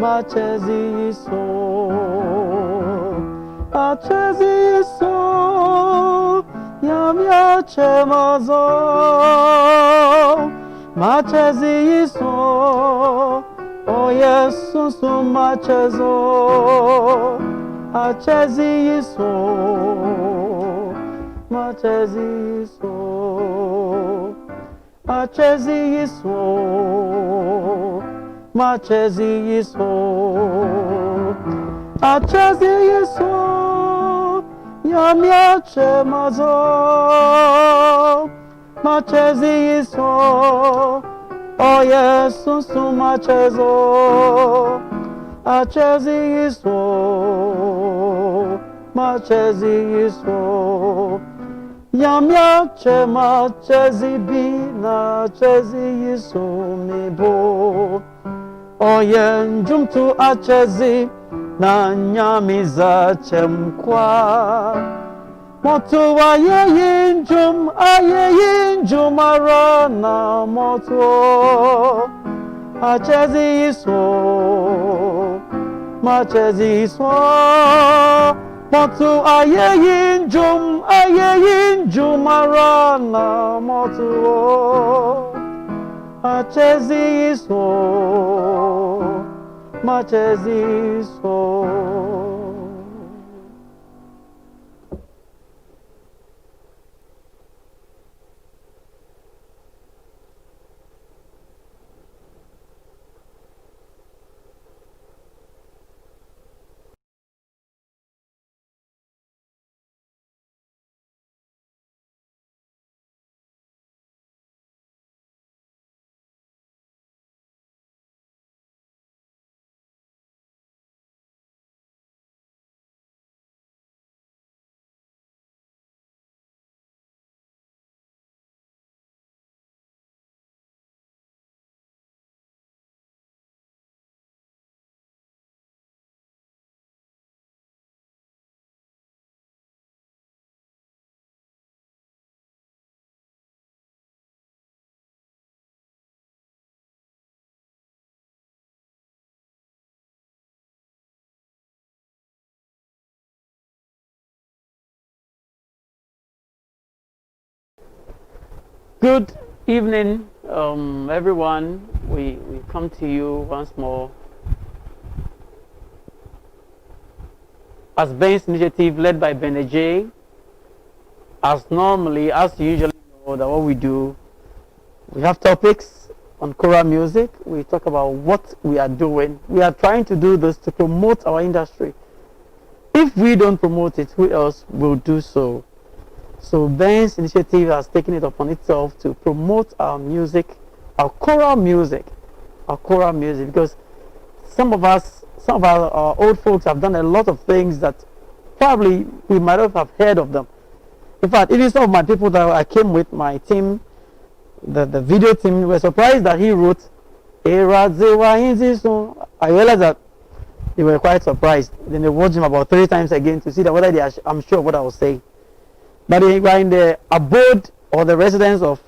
machezi so yamya chemazo machezi so oh yesu so machezo achezi so machezi so achezi so machezi so achezi so yamya chemazo machezi so oh yesu so machezo achezi so machezi so yamya chema chezi bina chezi so mebo oye njumtu achezi na nyamiza chemkwa motu aye njum arana motu achezi so machezi so motu aye njum arana motu achezi so machezi so. Good evening, everyone. We come to you once more as Ben's initiative led by Ben J. As normally, as you usually know, that what we do, we have topics on choral music. We talk about what we are doing. We are trying to do this to promote our industry. If we don't promote it, who else will do so? So Ben's initiative has taken it upon itself to promote our music, our choral music, because some of our old folks have done a lot of things that probably we might not have heard of them. In fact, even some of my people that I came with, my team, the video team, were surprised that he wrote so I realized that they were quite surprised. Then they watched him about 3 times again to see that whether they are, I'm sure what I was saying. But they were in the abode or the residence of,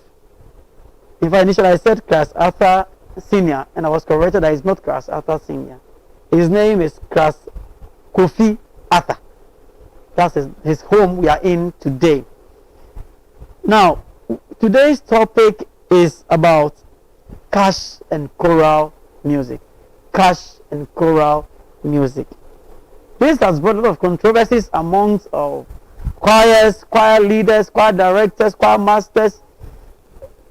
in fact, initially I said KRAS Arthur Senior, and I was corrected that it's not KRAS Arthur Senior. His name is KRAS KOFI Arthur. That's his home we are in today. Now, today's topic is about cash and choral music. Cash and choral music. This has brought a lot of controversies amongst choirs, choir leaders, choir directors, choir masters,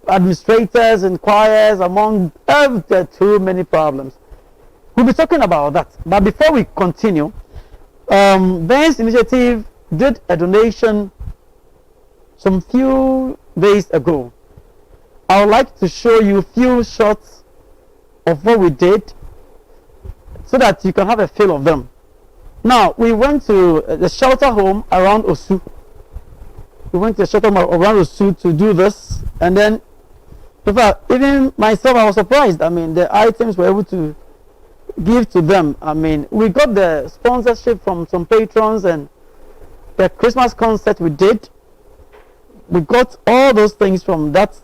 administrators and choirs, among too many problems. We'll be talking about that. But before we continue, Ben's initiative did a donation some few days ago. I would like to show you a few shots of what we did so that you can have a feel of them. Now, we went to the shelter home around Osu. We went to the shelter home around Osu to do this, and then, in fact, even myself, I was surprised. I mean, the items were able to give to them. I mean, we got the sponsorship from some patrons, and the Christmas concert we did, we got all those things from that,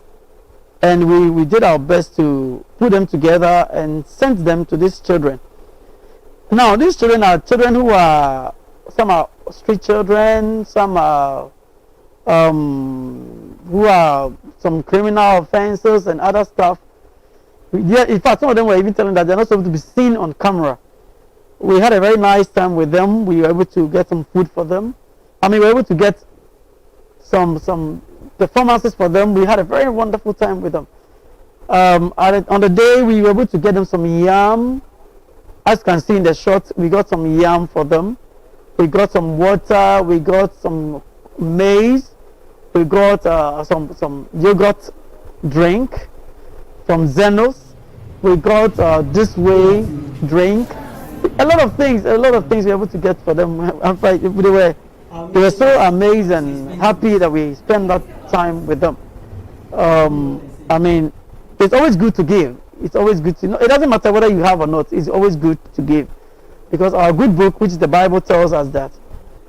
and we did our best to put them together and send them to these children. Now, these children are children who are, some are street children, some are who are some criminal offenses and other stuff. Yeah, in fact, some of them were even telling that they're not supposed to be seen on camera. We had a very nice time with them. We were able to get some food for them. I mean, we were able to get some performances for them. We had a very wonderful time with them. On the day, we were able to get them some yam. As you can see in the shot, we got some yam for them. We got some water. We got some maize. We got some yogurt drink from Zenos. We got this way drink. A lot of things we were able to get for them. They were so amazed and happy that we spent that time with them. I mean, it's always good to give. It's always good to know. It doesn't matter whether you have or not. It's always good to give, because our good book, which is the Bible, tells us that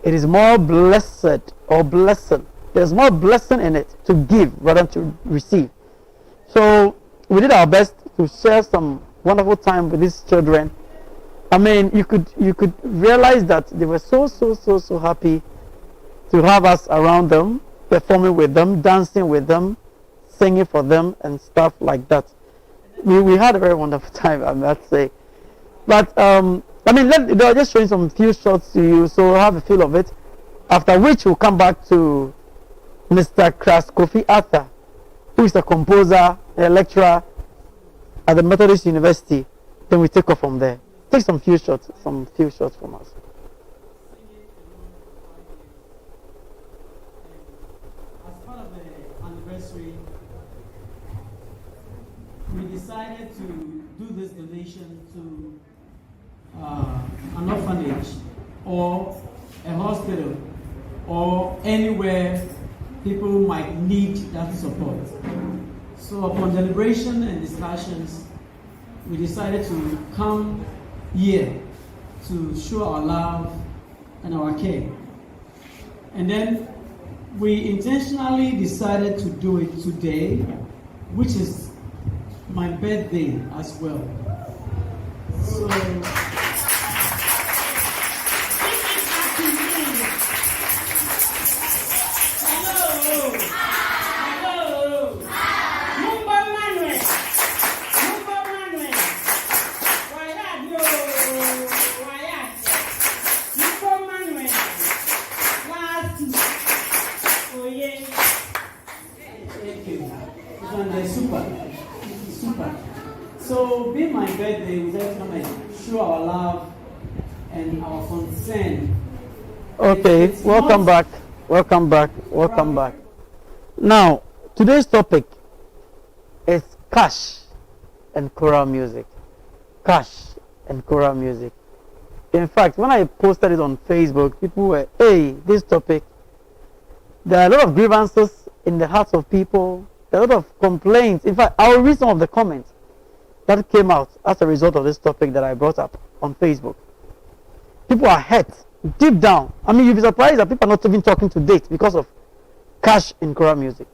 it is more blessed or blessing. There's more blessing in it to give rather than to receive. So we did our best to share some wonderful time with these children. I mean, you could realize that they were so happy to have us around them, performing with them, dancing with them, singing for them, and stuff like that. We had a very wonderful time, I must say. But I mean, I'll just showing some few shots to you, so have a feel of it. After which we'll come back to Mr. KRAS Kofi Arthur, who is a composer, a lecturer at the Methodist University. Then we take off from there. Take some few shots from us. As part of the anniversary, we decided to do this donation to an orphanage or a hospital or anywhere people might need that support. So upon deliberation and discussions, we decided to come here to show our love and our care. And then we intentionally decided to do it today, which is my birthday as well. So So, being my birthday, we just come and show our love and our concern. Okay, welcome back. Now, today's topic is cash and choral music. Cash and choral music. In fact, when I posted it on Facebook, people were, hey, this topic. There are a lot of grievances in the hearts of people. There are a lot of complaints. In fact, I'll read some of the comments that came out as a result of this topic that I brought up on Facebook. People are hurt deep down. I mean, you'll be surprised that people are not even talking to date because of cash in choral music.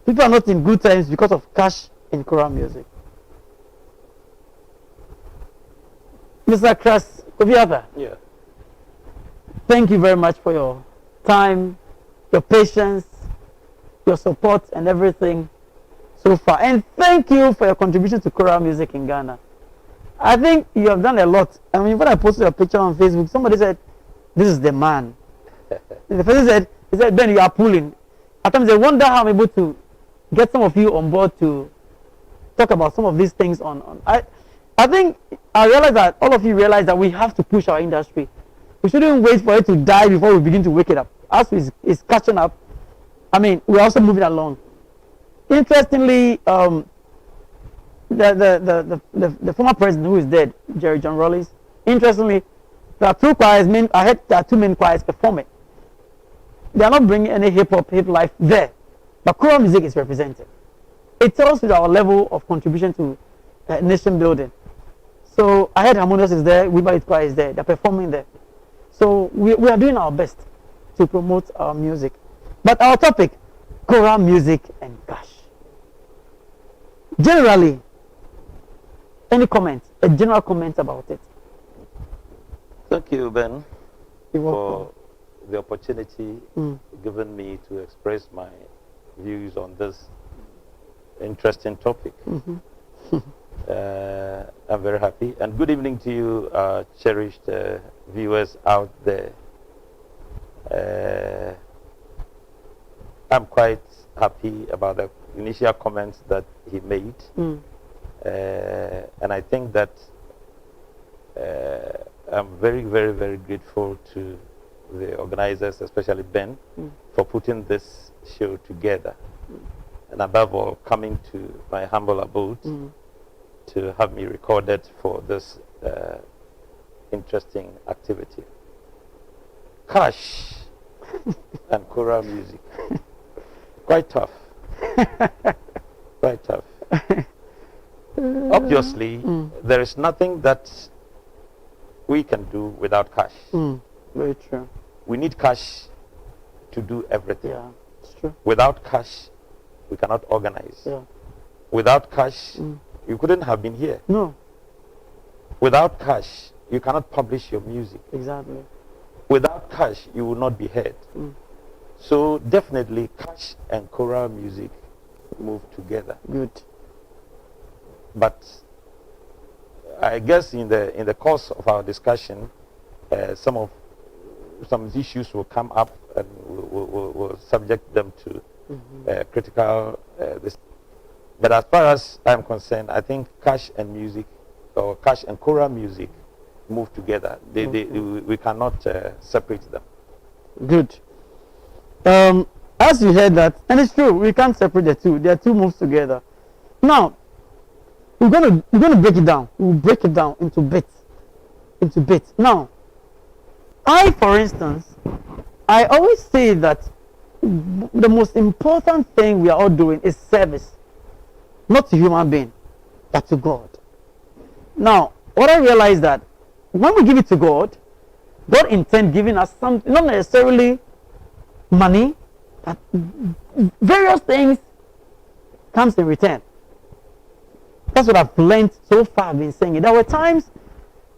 People are not in good times because of cash in choral music. Mr. KRAS Kofi Arthur. Yeah. Thank you very much for your time, your patience, your support, and everything so far. And thank you for your contribution to choral music in Ghana. I think you have done a lot. I mean, when I posted a picture on Facebook, somebody said, this is the man. The person said, Ben, you are pulling. At times they wonder how I'm able to get some of you on board to talk about some of these things I think I realize that all of you realize that we have to push our industry. We shouldn't wait for it to die before we begin to wake it up. As it's catching up, I mean, we're also moving along. Interestingly, the former president who is dead, Jerry John Rawlings, interestingly, there are two choirs, I heard there are two main choirs performing. They are not bringing any hip life there, but choral music is represented. It tells you our level of contribution to nation building. So I heard Harmonious is there, Weber Choir is there, they're performing there. So we are doing our best to promote our music. But our topic, choral music and cash. Generally, any comment, a general comment about it? Thank you, Ben, You're for welcome. the opportunity Mm. given me to express my views on this interesting topic. Mm-hmm. I'm very happy. And good evening to you, cherished viewers out there. I'm quite happy about the initial comments that he made. Mm. And I think that I'm very, very, very grateful to the organizers, especially Ben, for putting this show together. And above all, coming to my humble abode to have me recorded for this interesting activity. Cash and choral music. Quite tough. Quite tough. Obviously, there is nothing that we can do without cash. Very true. We need cash to do everything. Yeah, it's true. Without cash, we cannot organize. Yeah. Without cash, you couldn't have been here. No, Without cash, you cannot publish your music. exactly. Without cash, you will not be heard. So definitely, cash and choral music move together. Good. But I guess in the course of our discussion, some issues will come up, and we'll subject them to critical. But as far as I'm concerned, I think cash and music, or cash and choral music, move together. We cannot separate them. Good. As you heard that, and it's true, we can't separate the two. There are two moves together. Now, we're gonna break it down. We'll break it down into bits. Now, for instance, I always say that the most important thing we are all doing is service, not to human being, but to God. Now, what I realize that when we give it to God, God intends giving us something, not necessarily money, but various things comes in return. That's what I've learned so far. I've been saying it. There were times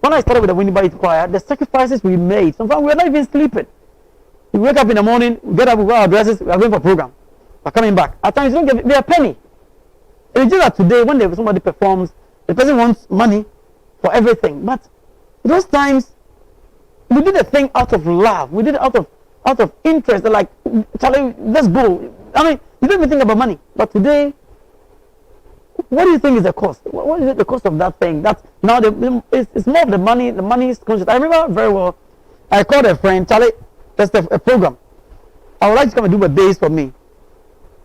when I started with the Winnie Bite Choir, the sacrifices we made. Sometimes we were not even sleeping. We wake up in the morning, we get up, we wear our dresses, we are going for a program. We're coming back. At times, you don't get me a penny. It's just that today, when somebody performs, the person wants money for everything. But those times, we did the thing out of love. We did it out of interest. They're like, Charlie, let's go. I mean, you don't even think about money. But today, what do you think is the cost? What is the cost of that thing? That's now it's more of the money. The money is conscious. I remember very well. I called a friend, Charlie. That's a program. I would like to come and do a bass for me.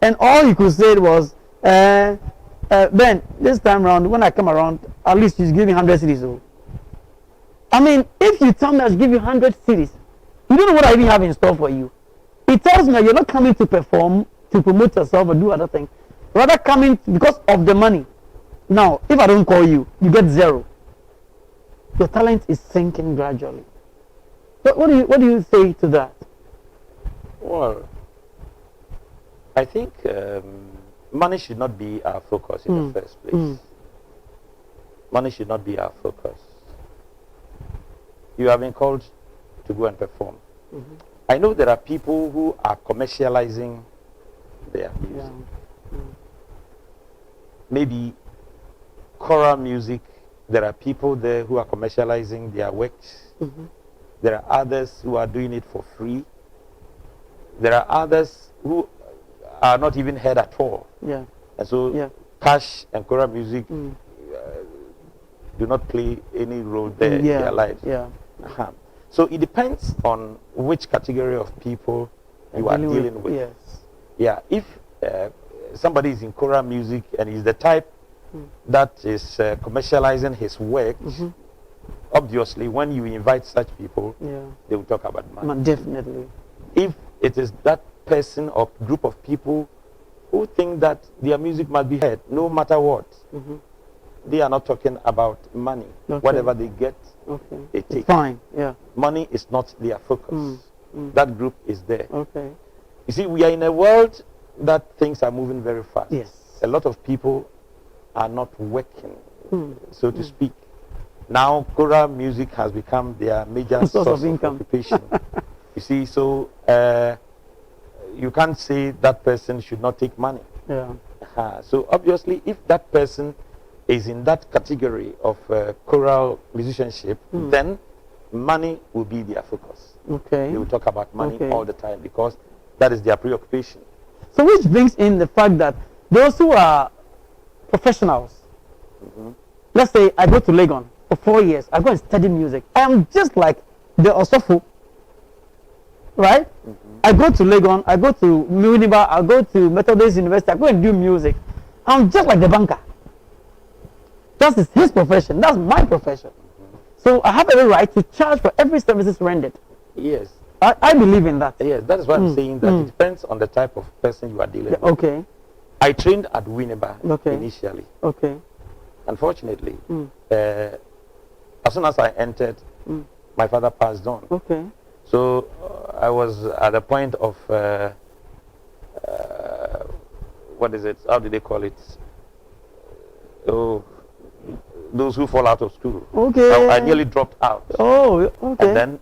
And all he could say was, Ben, this time around, when I come around, at least you give me 100 cities. Oh. I mean, if you tell me I should give you 100 cities, you don't know what I even have in store for you. It tells me that you're not coming to perform, to promote yourself or do other things. Rather coming because of the money. Now, if I don't call you, you get zero. Your talent is sinking gradually. What do you say to that? Well, I think money should not be our focus in the first place. Money should not be our focus. You have been called to go and perform. I know there are people who are commercializing their music. Maybe choral music, there are people there who are commercializing their works. There are others who are doing it for free. There are others who are not even heard at all. Yeah. And so cash and choral music do not play any role there in their lives. Yeah. So it depends on which category of people you are dealing with. Yes. Yeah, if somebody is in choral music and is the type that is commercializing his works, obviously when you invite such people, they will talk about money. Definitely. If it is that person or group of people who think that their music must be heard no matter what, they are not talking about money. Whatever they get, they take. Fine. Yeah. Money is not their focus. That group is there. Okay. You see, we are in a world that things are moving very fast. Yes. A lot of people are not working, so to speak. Now choral music has become their major Source source of income. occupation. You see, so you can't say that person should not take money. Yeah. So obviously, if that person is in that category of choral musicianship, then money will be their focus. Okay. They will talk about money Okay. all the time because that is their preoccupation. So which brings in the fact that those who are professionals, let's say I go to Legon for 4 years, I go and study music. I'm just like the Osofu, right? I go to Legon, I go to Muniba, I go to Methodist University, I go and do music. I'm just like the banker. That is his profession, that's my profession. So I have every right to charge for every services rendered. Yes. I believe in that. Yes, that is why I'm saying that it depends on the type of person you are dealing with. Okay, I trained at Winneba Okay. initially. okay. Unfortunately, as soon as I entered, my father passed on. Okay. So I was at a point of, what is it? How do they call it? Oh, those who fall out of school. Okay. I nearly dropped out. Oh, okay. And then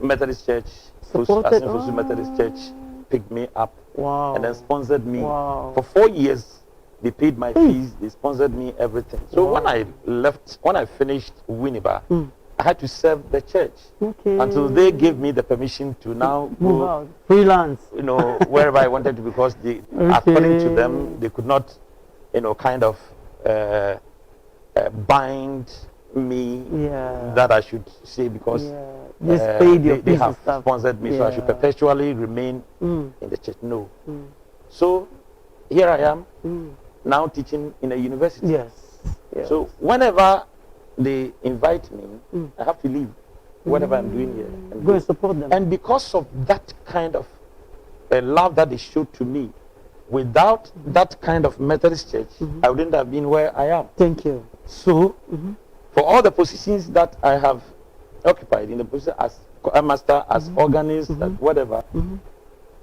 Methodist Church, Supported- Asin Methodist Church picked me up Wow. and then sponsored me. Wow. For 4 years, they paid my fees, they sponsored me everything. So when I left, when I finished Winneba, I had to serve the church Okay. until they gave me the permission to now Move go, out. Freelance. you know, wherever I wanted to, because they, according to them, they could not, you know, kind of bind me Yeah. that I should say because Yeah. Just paid your they fees and have stuff. sponsored me, so I should Yeah. perpetually remain in the church. No. So here I am now teaching in a university. Yes. Yes. So whenever they invite me, I have to leave whatever I'm doing here and Go and support them. And because of that kind of love that they showed to me, without that kind of Methodist church, I wouldn't have been where I am. Thank you. So, for all the positions that I have occupied in the position as choir master, as organist, as whatever,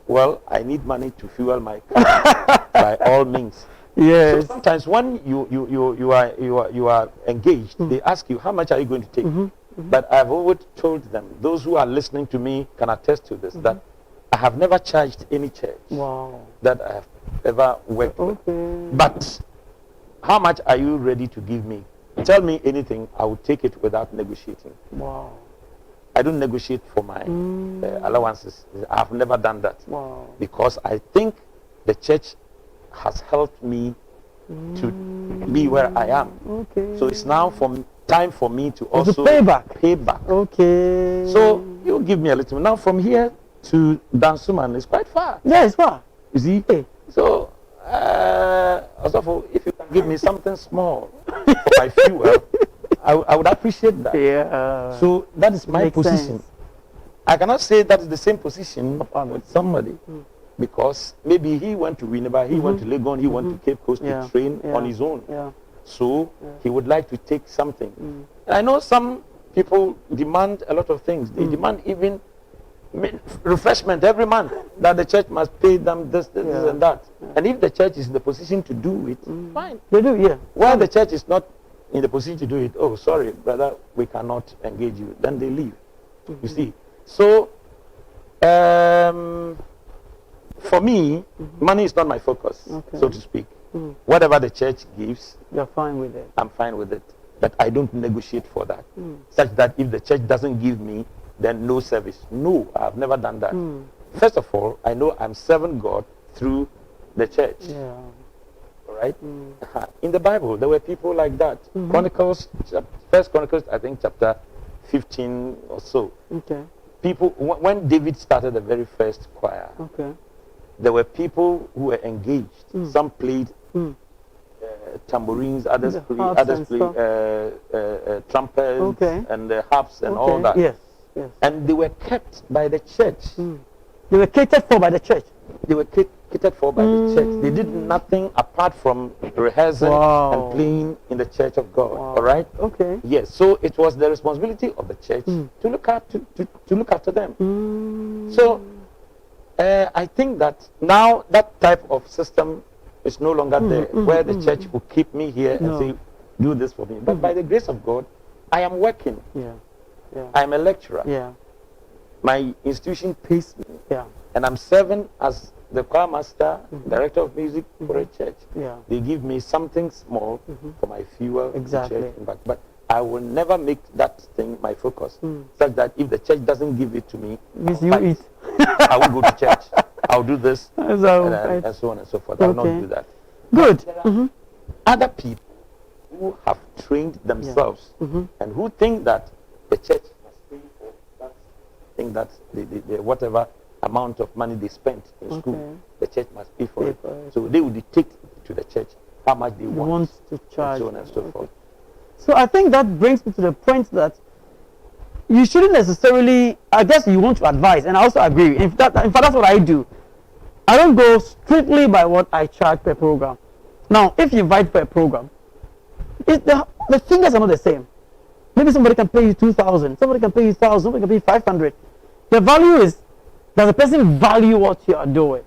well, I need money to fuel my car by all means. Yes. So sometimes when you are engaged, they ask you, how much are you going to take? But I've always told them, those who are listening to me can attest to this, that I have never charged any church Wow. that I have ever worked with. Okay. But how much are you ready to give me? Tell me anything, I will take it without negotiating. Wow. I don't negotiate for my allowances. I've never done that. Wow. Because I think the church has helped me to be where I am. Okay. So it's now time for me to also pay back. Pay back. Okay. So you give me a little. Now from here to Dansuman is quite far. Yeah, it's far. You see? Hey. So, also if you can give me something small for my fuel, I would appreciate that. Yeah. So that is my Makes position. sense. I cannot say that is the same position with somebody because maybe he went to Winneba, he went to Legon, he went to Cape Coast to train on his own. Yeah. So he would like to take something. And I know some people demand a lot of things. They demand even refreshment every month that the church must pay them this and that. And if the church is in the position to do it, fine. They do, yeah. While the church is not in the position to do it, oh, sorry, brother, we cannot engage you. Then they leave. You see. So, for me, money is not my focus, so to speak. Whatever the church gives, You're fine with it. I'm fine with it. But I don't negotiate for that. Such that if the church doesn't give me, then no service. No, I've never done that. First of all, I know I'm serving God through the church. Yeah. All right? In the Bible, there were people like that. Chronicles, First Chronicles, I think chapter 15 or so. Okay. People, when David started the very first choir, Okay. there were people who were engaged. Some played tambourines, others The played, harps others and played trumpets Okay. and the harps and all that. Yes. Yes. And they were kept by the church. They were catered for by the church. They were catered for by the church. They did nothing apart from rehearsing and playing in the church of God. All right? Okay. Yes. So it was the responsibility of the church to look after to look after them. So I think that now that type of system is no longer there, where the church will keep me here and say, do this for me. But by the grace of God, I am working. Yeah. Yeah. I'm a lecturer. Yeah. My institution pays me. Yeah. And I'm serving as the choir master, director of music for a church. Yeah. They give me something small for my fuel Exactly. to church and back. But I will never make that thing my focus. Such that if the church doesn't give it to me, Miss you eat. I will go to church. I'll do this and so on and so forth. I will not do that. Good. But there are other people who have trained themselves and who think that the church must pay for that thing, that the whatever amount of money they spent in school, the church must pay for it. So they will dictate to the church how much they want to charge, and so on and so forth. So I think that brings me to the point that you shouldn't necessarily, I guess you want to advise, and I also agree. In fact, that's what I do. I don't go strictly by what I charge per program. Now, if you invite for a program, the figures are not the same. Maybe somebody can pay you 2,000, somebody can pay you 1,000, somebody can pay you 500. The value is, does the person value what you are doing?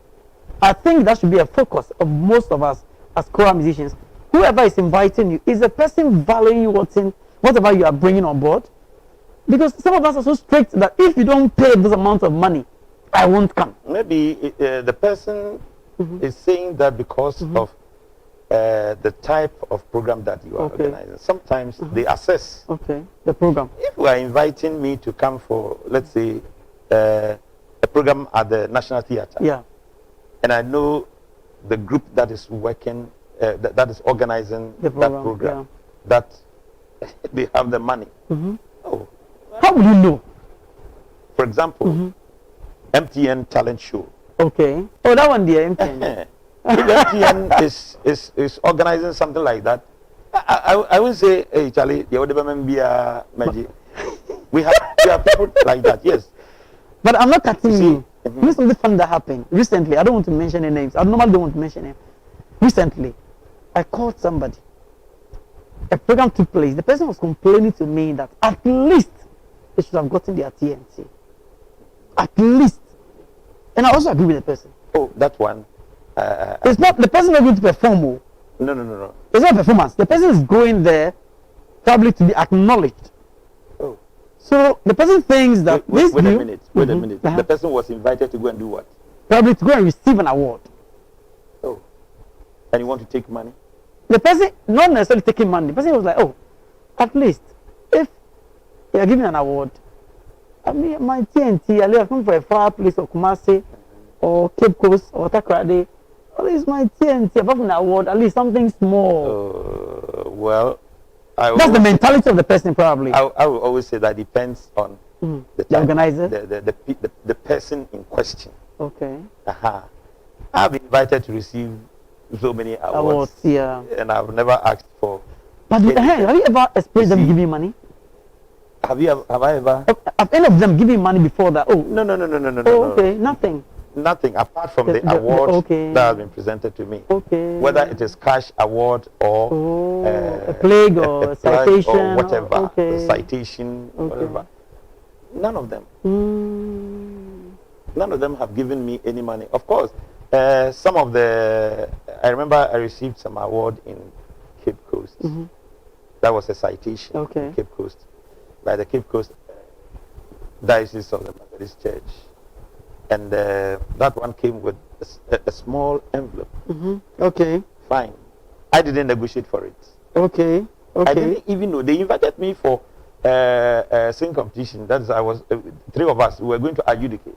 I think that should be a focus of most of us as choral musicians. Whoever is inviting you, is the person valuing whatever you are bringing on board? Because some of us are so strict that if you don't pay this amount of money, I won't come. Maybe the person is saying that because of the type of program that you are organizing. Sometimes they assess. The program. If you are inviting me to come for, let's say, a program at the National Theatre, yeah, and I know the group that is working, that is organizing that program, that they have the money. Oh, how will you know? For example, MTN talent show. Okay. Oh, that one there, MTN. If MTN is organizing something like that, I will say, hey Charlie, we have people like that, yes. But I'm not cutting you. You know something fun that happened recently. I don't want to mention any names. I normally don't want to mention them. Recently, I called somebody. A program took place. The person was complaining to me that at least they should have gotten their TNT. At least. And I also agree with the person. Oh, that one. It's not the person not going to perform. Oh. No. It's not performance. The person is going there probably to be acknowledged. Oh. So the person thinks that wait a minute. The person was invited to go and do what? Probably to go and receive an award. Oh. And you want to take money? The person not necessarily taking money. The person was like, oh, at least if you are giving an award, I mean my TNT, I come for a far place of Kumasi or Cape Coast or Takrade. At least my TNT, apart from the award, at least something small. Well, that's the mentality of the person, probably. I will always say that depends on the organizer, the person in question. Okay. I've been invited to receive so many awards, yeah, and I've never asked for. But have you ever experienced them giving money? Have I ever? Have any of them given money before that? Oh, no. Oh, okay, nothing. Nothing apart from the award that has been presented to me. Okay. Whether it is cash award or a plaque or a citation or whatever, a citation, whatever. None of them. None of them have given me any money. Of course, some of I remember I received some award in Cape Coast. That was a citation in Cape Coast by the Cape Coast Diocese of the Methodist Church. And that one came with a small envelope. Okay. Fine. I didn't negotiate for it. Okay. I didn't even know. They invited me for a singing competition. That is, I was 3 of us. We were going to adjudicate.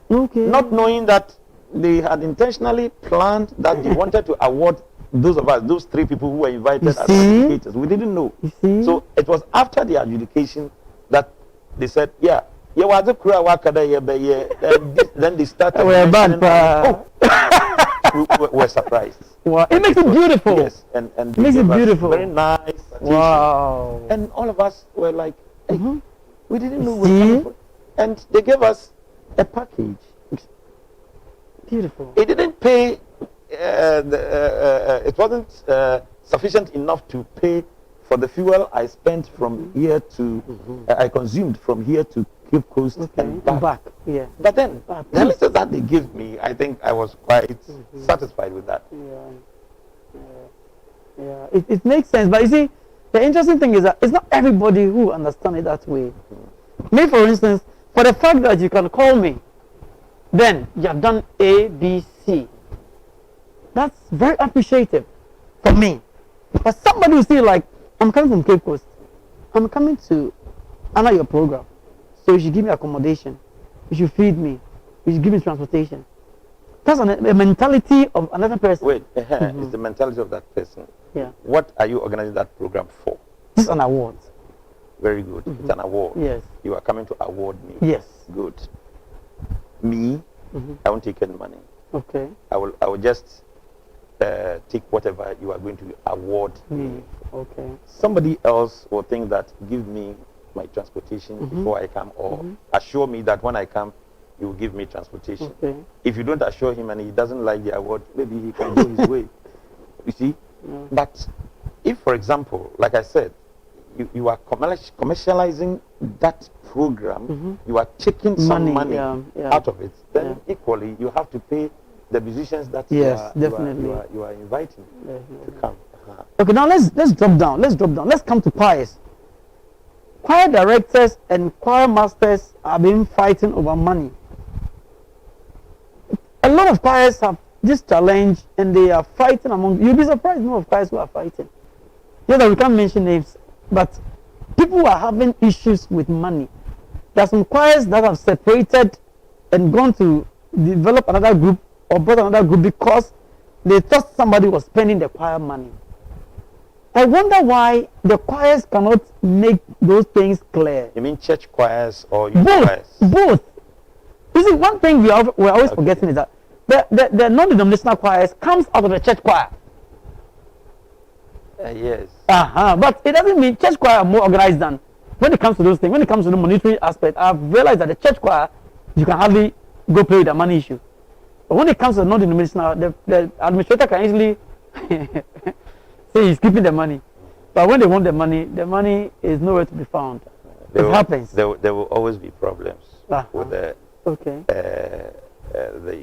Okay. Not knowing that they had intentionally planned that they wanted to award those of us, those 3 people who were invited as adjudicators. We didn't know. You see? So it was after the adjudication that they said, yeah. Yeah, was a then they started. We're bad, we're surprised. Wow, it makes it beautiful. Yes, and it makes it beautiful. Very nice. Wow. And all of us were like, hey, we didn't know we were coming for. And they gave us a package. Beautiful. It didn't pay. It wasn't sufficient enough to pay for the fuel I spent from here to. I consumed from here to Cape Coast and back. Yeah. But then the little that they gave me, I think I was quite satisfied with that. Yeah. It makes sense. But you see, the interesting thing is that it's not everybody who understands it that way. Me, for instance, for the fact that you can call me, then you have done A, B, C. That's very appreciative for me. But somebody will say, like, I'm coming from Cape Coast. I'm coming to honor your program. So you should give me accommodation. You should feed me. You should give me transportation. That's a mentality of another person. Wait, it's the mentality of that person. Yeah. What are you organizing that program for? This is an award. Very good. It's an award. Yes. You are coming to award me. Yes. Good. Me, I won't take any money. Okay. I will just take whatever you are going to award me. Okay. Somebody else will think that give me my transportation before I come, or assure me that when I come, you will give me transportation. Okay. If you don't assure him and he doesn't like the award, maybe he can go his way. You see? Yeah. But if, for example, like I said, you are commercializing that program, you are taking some money out of it, then equally you have to pay the musicians that you are inviting to come. Okay, now let's drop down. Let's come to choirs. Choir directors and choir masters have been fighting over money. A lot of choirs have this challenge and they are fighting among. You'll be surprised number of choirs who are fighting. Yeah, that we can't mention names, but people are having issues with money. There are some choirs that have separated and gone to develop another group or brought another group because they thought somebody was spending the choir money. I wonder why the choirs cannot make those things clear. You mean church choirs or youth choirs? Both. You see, one thing we're always forgetting is that the non-denominational choirs comes out of the church choir. Yes. But it doesn't mean church choir are more organized than when it comes to those things. When it comes to the monetary aspect, I've realized that the church choir, you can hardly go play with the money issue. But when it comes to the non-denominational, the administrator can easily say he's keeping the money. But when they want the money is nowhere to be found. It happens. There will always be problems with the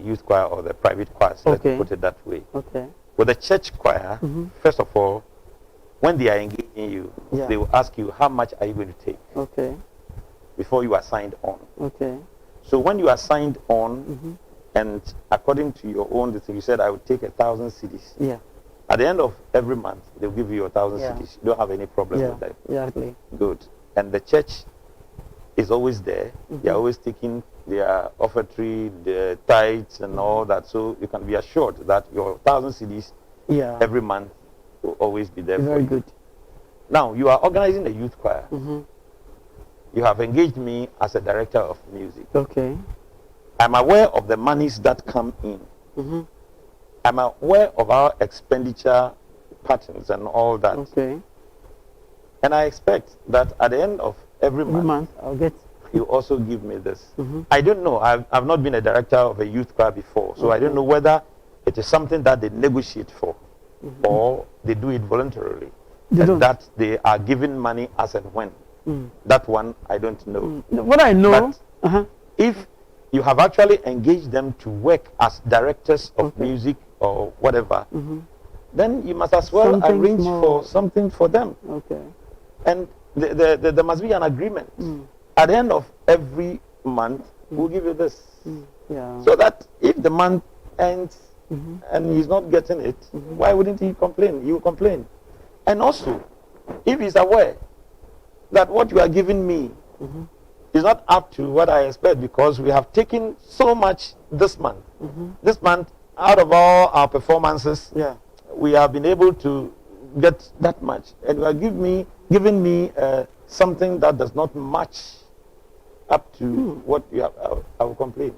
youth choir or the private choirs. Let's put it that way. Okay. With the church choir, first of all, when they are engaging you, they will ask you how much are you going to take. Okay. Before you are signed on. Okay. So when you are signed on, and according to your own thing, you said I would take 1,000 cedis. Yeah. At the end of every month, they'll give you 1,000 cedis. You don't have any problem with that. Exactly. Good. And the church is always there. They are always taking their offertory, the tithes and all that. So you can be assured that your 1,000 cedis every month will always be there. Very good. Now, you are organizing a youth choir. You have engaged me as a director of music. Okay. I'm aware of the monies that come in. I'm aware of our expenditure patterns and all that. Okay. And I expect that at the end of every month I'll get. You also give me this. I don't know. I've not been a director of a youth choir before, so I don't know whether it is something that they negotiate for or they do it voluntarily. That they are giving money as and when. That one I don't know. What I know, but if you have actually engaged them to work as directors of music or whatever, then you must as well arrange for something for them. Okay. And there must be an agreement. At the end of every month, we'll give you this. So that if the month ends and he's not getting it, why wouldn't he complain? He will complain. And also, if he's aware that what you are giving me is not up to what I expect, because we have taken so much this month. This month, out of all our performances, we have been able to get that much. And you are giving me something that does not match up to what you have. I will complain.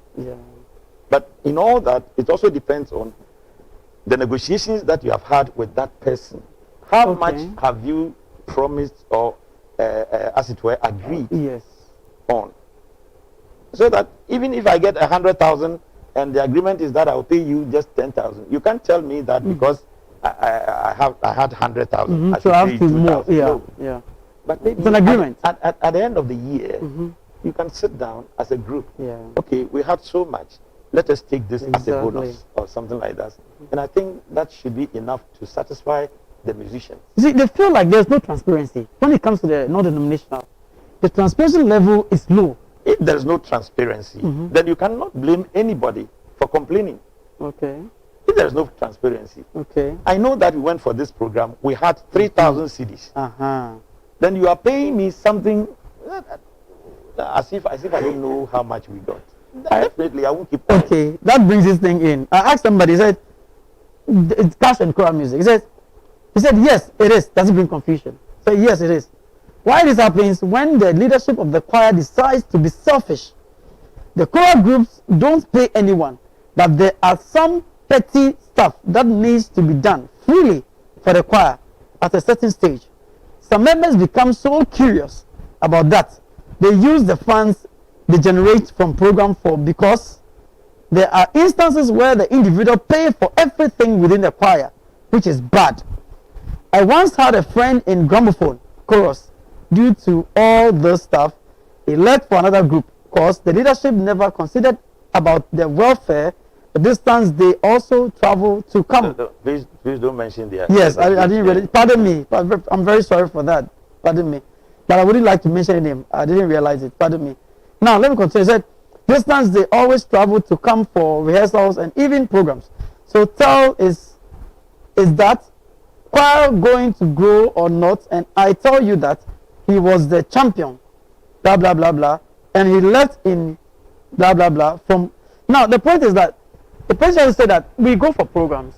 But in all that, it also depends on the negotiations that you have had with that person. How much have you promised or, as it were, agreed on? So that even if I get 100,000 and the agreement is that I will pay you just 10,000, you can't tell me that because I had 100,000. So I have to more. No. But maybe it's an agreement. At the end of the year, you can sit down as a group. Okay, we had so much. Let us take this as a bonus or something like that. And I think that should be enough to satisfy the musicians. You see, they feel like there's no transparency when it comes to the non-denominational. The transparency level is low. If there's no transparency, then you cannot blame anybody for complaining. Okay. If there's no transparency, Okay. I know that we went for this program, we had 3,000 CDs. Then you are paying me something as if I don't know how much we got. Definitely, I won't keep quiet. Okay, that brings this thing in. I asked somebody, he said, it's cash and choral music. He said, yes, it is. Does it bring confusion? So yes, it is. Why this happens when the leadership of the choir decides to be selfish. The choral groups don't pay anyone, but there are some petty stuff that needs to be done freely for the choir at a certain stage. Some members become so curious about that. They use the funds they generate from program for because there are instances where the individual pay for everything within the choir, which is bad. I once had a friend in gramophone chorus. Due to all this stuff, he left for another group because the leadership never considered about their welfare, the distance they also travel to come. No, please don't mention the. Yes, I didn't really. Pardon me. I'm very sorry for that. Pardon me. But I wouldn't like to mention his name. I didn't realize it. Pardon me. Now, let me continue. He said, distance they always travel to come for rehearsals and even programs. So tell is that choir going to grow or not? And I tell you that he was the champion, blah, blah, blah, blah. And he left in blah, blah, blah. Now, the point is that the president said that we go for programs.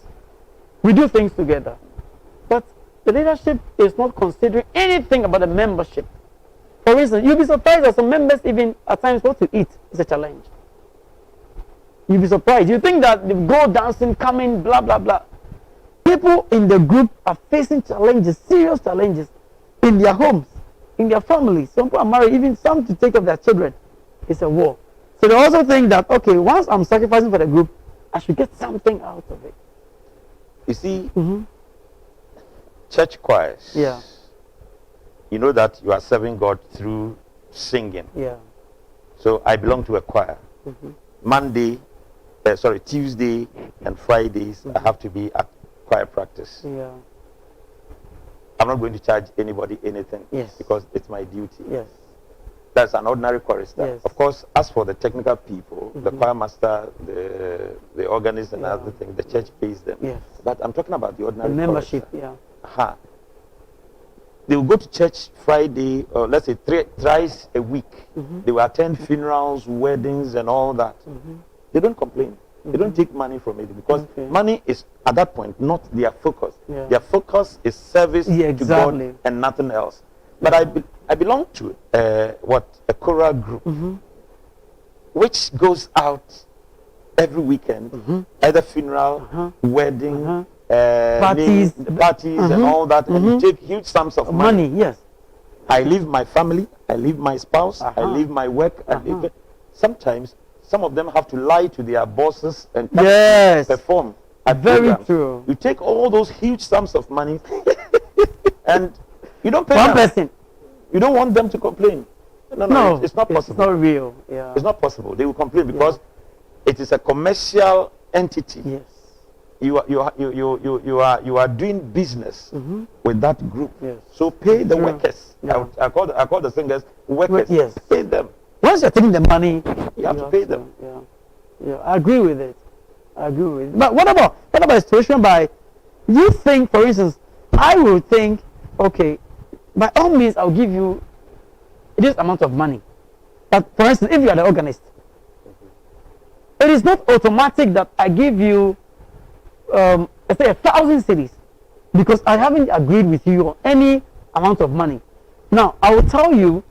We do things together. But the leadership is not considering anything about the membership. For instance, you'll be surprised that some members even at times what to eat is a challenge. You'll be surprised. You think that they go dancing, coming, blah, blah, blah. People in the group are facing challenges, serious challenges in their homes, in their families. Some people are married, even some to take care of their children. It's a war. So they also think that, okay, once I'm sacrificing for the group, I should get something out of it. You see, church choirs. Yeah. You know that you are serving God through singing. Yeah. So I belong to a choir. Tuesday and Fridays I have to be at choir practice. Yeah. I'm not going to charge anybody anything. Yes. Because it's my duty. Yes. That's an ordinary chorister. Yes. Of course, as for the technical people, the choir master, the organist and other things, the church pays them. Yes. But I'm talking about the ordinary membership, chorister. They will go to church Friday, or let's say thrice a week. They will attend funerals, weddings, and all that. They don't complain. They don't take money from it because money is at that point not their focus. Their focus is service to God and nothing else. But I belong to a choral group which goes out every weekend, either funeral, wedding, parties and all that, and you take huge sums of money. Yes. I leave my family, I leave my spouse, I leave my work, and sometimes some of them have to lie to their bosses and perform at programs. True. You take all those huge sums of money and you don't pay one them. person. You don't want them to complain. No, it's not possible. It's not real. Yeah. It's not possible. They will complain because it is a commercial entity. Yes. You are doing business with that group. Yes. So pay the workers. I call the singers workers. Yes. Pay them. Once you're taking the money, you have to pay them. Yeah. I agree with it. But what about a situation by you think, for instance, I will think, okay, by all means I'll give you this amount of money. But for instance, if you are the organist, it is not automatic that I give you let's say 1,000 cities because I haven't agreed with you on any amount of money. Now I will tell you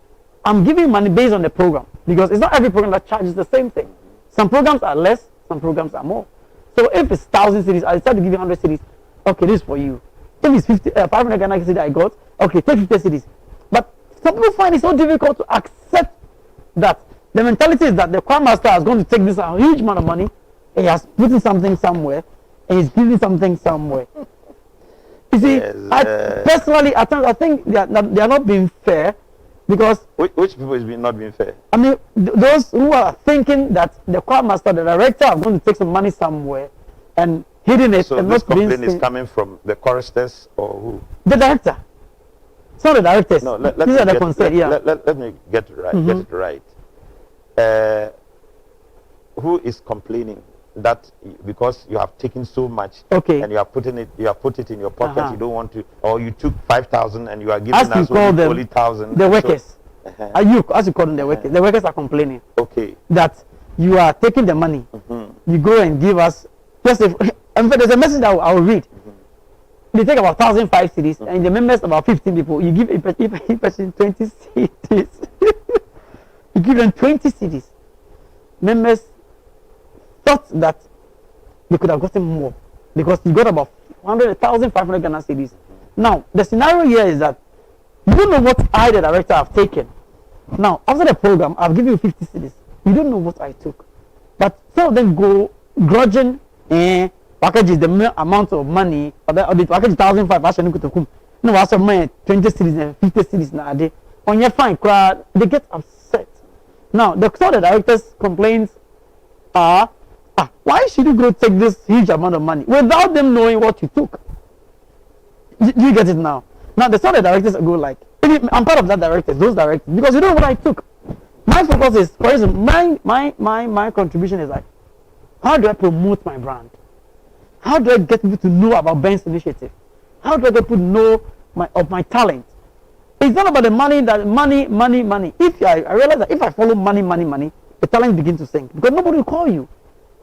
I'm giving money based on the program because it's not every program that charges the same thing. Some programs are less, some programs are more. So if it's 1,000 cities, I decide to give you 100 cities. Okay, this is for you. If it's 500 Ghana cedis I got, okay, take 50 cities. But some people find it so difficult to accept that. The mentality is that the choir master is going to take this a huge amount of money, and he has put in something somewhere, and he's giving something somewhere. You see, personally, at times I think they are not being fair because which people is not being fair? I mean, those who are thinking that the choir master, the director, are going to take some money somewhere, and hidden it So and this not being complaint is seen. coming from the choristers or who? The director. It's not the directors. No, These are the concern. Yeah. let me get it right. Get it right. Who is complaining that because you have taken so much Okay. and you have put it in your pocket, you don't want to, or you took 5,000 and you are giving As you us call them, only 1,000. the workers. Uh-huh. Are you, as you call them, the workers? The workers are complaining Okay. that you are taking the money. You go and give us. Just if, in fact, there's a message that I will read. They take about 1,005 cities, and the members about 15 people. You give a person 20 cities. You give them 20 cities. Members thought that they could have gotten more because you got about 100,500 Ghana cedis. Now the scenario here is that you don't know what I, the director, have taken. Now after the program, I've given you 50 cedis. You don't know what I took, but some of them go grudging. Package is the amount of money, or the package 1,500. Actually, no, I saw 20 cedis and 50 cedis now. On your fine crowd, they get upset. Now the director's complaints are, why should you go take this huge amount of money without them knowing what you took? You get it now? Now the directors go like, I'm part of that directors, those directors, because you know what I took. My focus is, for example, my contribution is like, how do I promote my brand? How do I get people to know about Ben's initiative? How do I get people to know my talent? It's not about the money, money. If I realize that if I follow money, the talent begins to sink because nobody will call you.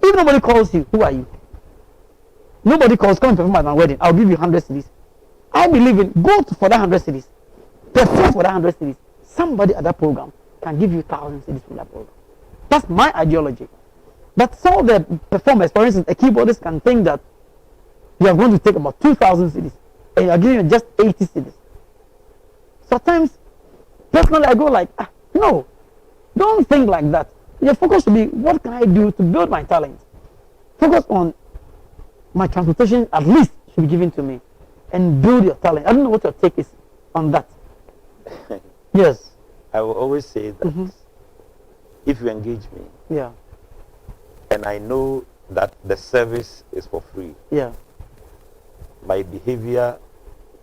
If nobody calls you, who are you? Nobody calls, come and perform at my wedding. I'll give you 100 cities. I believe in for that 100 cities. Perform for that 100 cities. Somebody at that program can give you 1,000 cities from that program. That's my ideology. But some of the performers, for instance, a keyboardist can think that you are going to take about 2,000 cities and you are giving just 80 cities. Sometimes, personally, I go like, no, don't think like that. Your focus should be, what can I do to build my talent? Focus on my transportation, at least, should be given to me, and build your talent. I don't know what your take is on that. Yes. I will always say that if you engage me, yeah, and I know that the service is for free, yeah, my behavior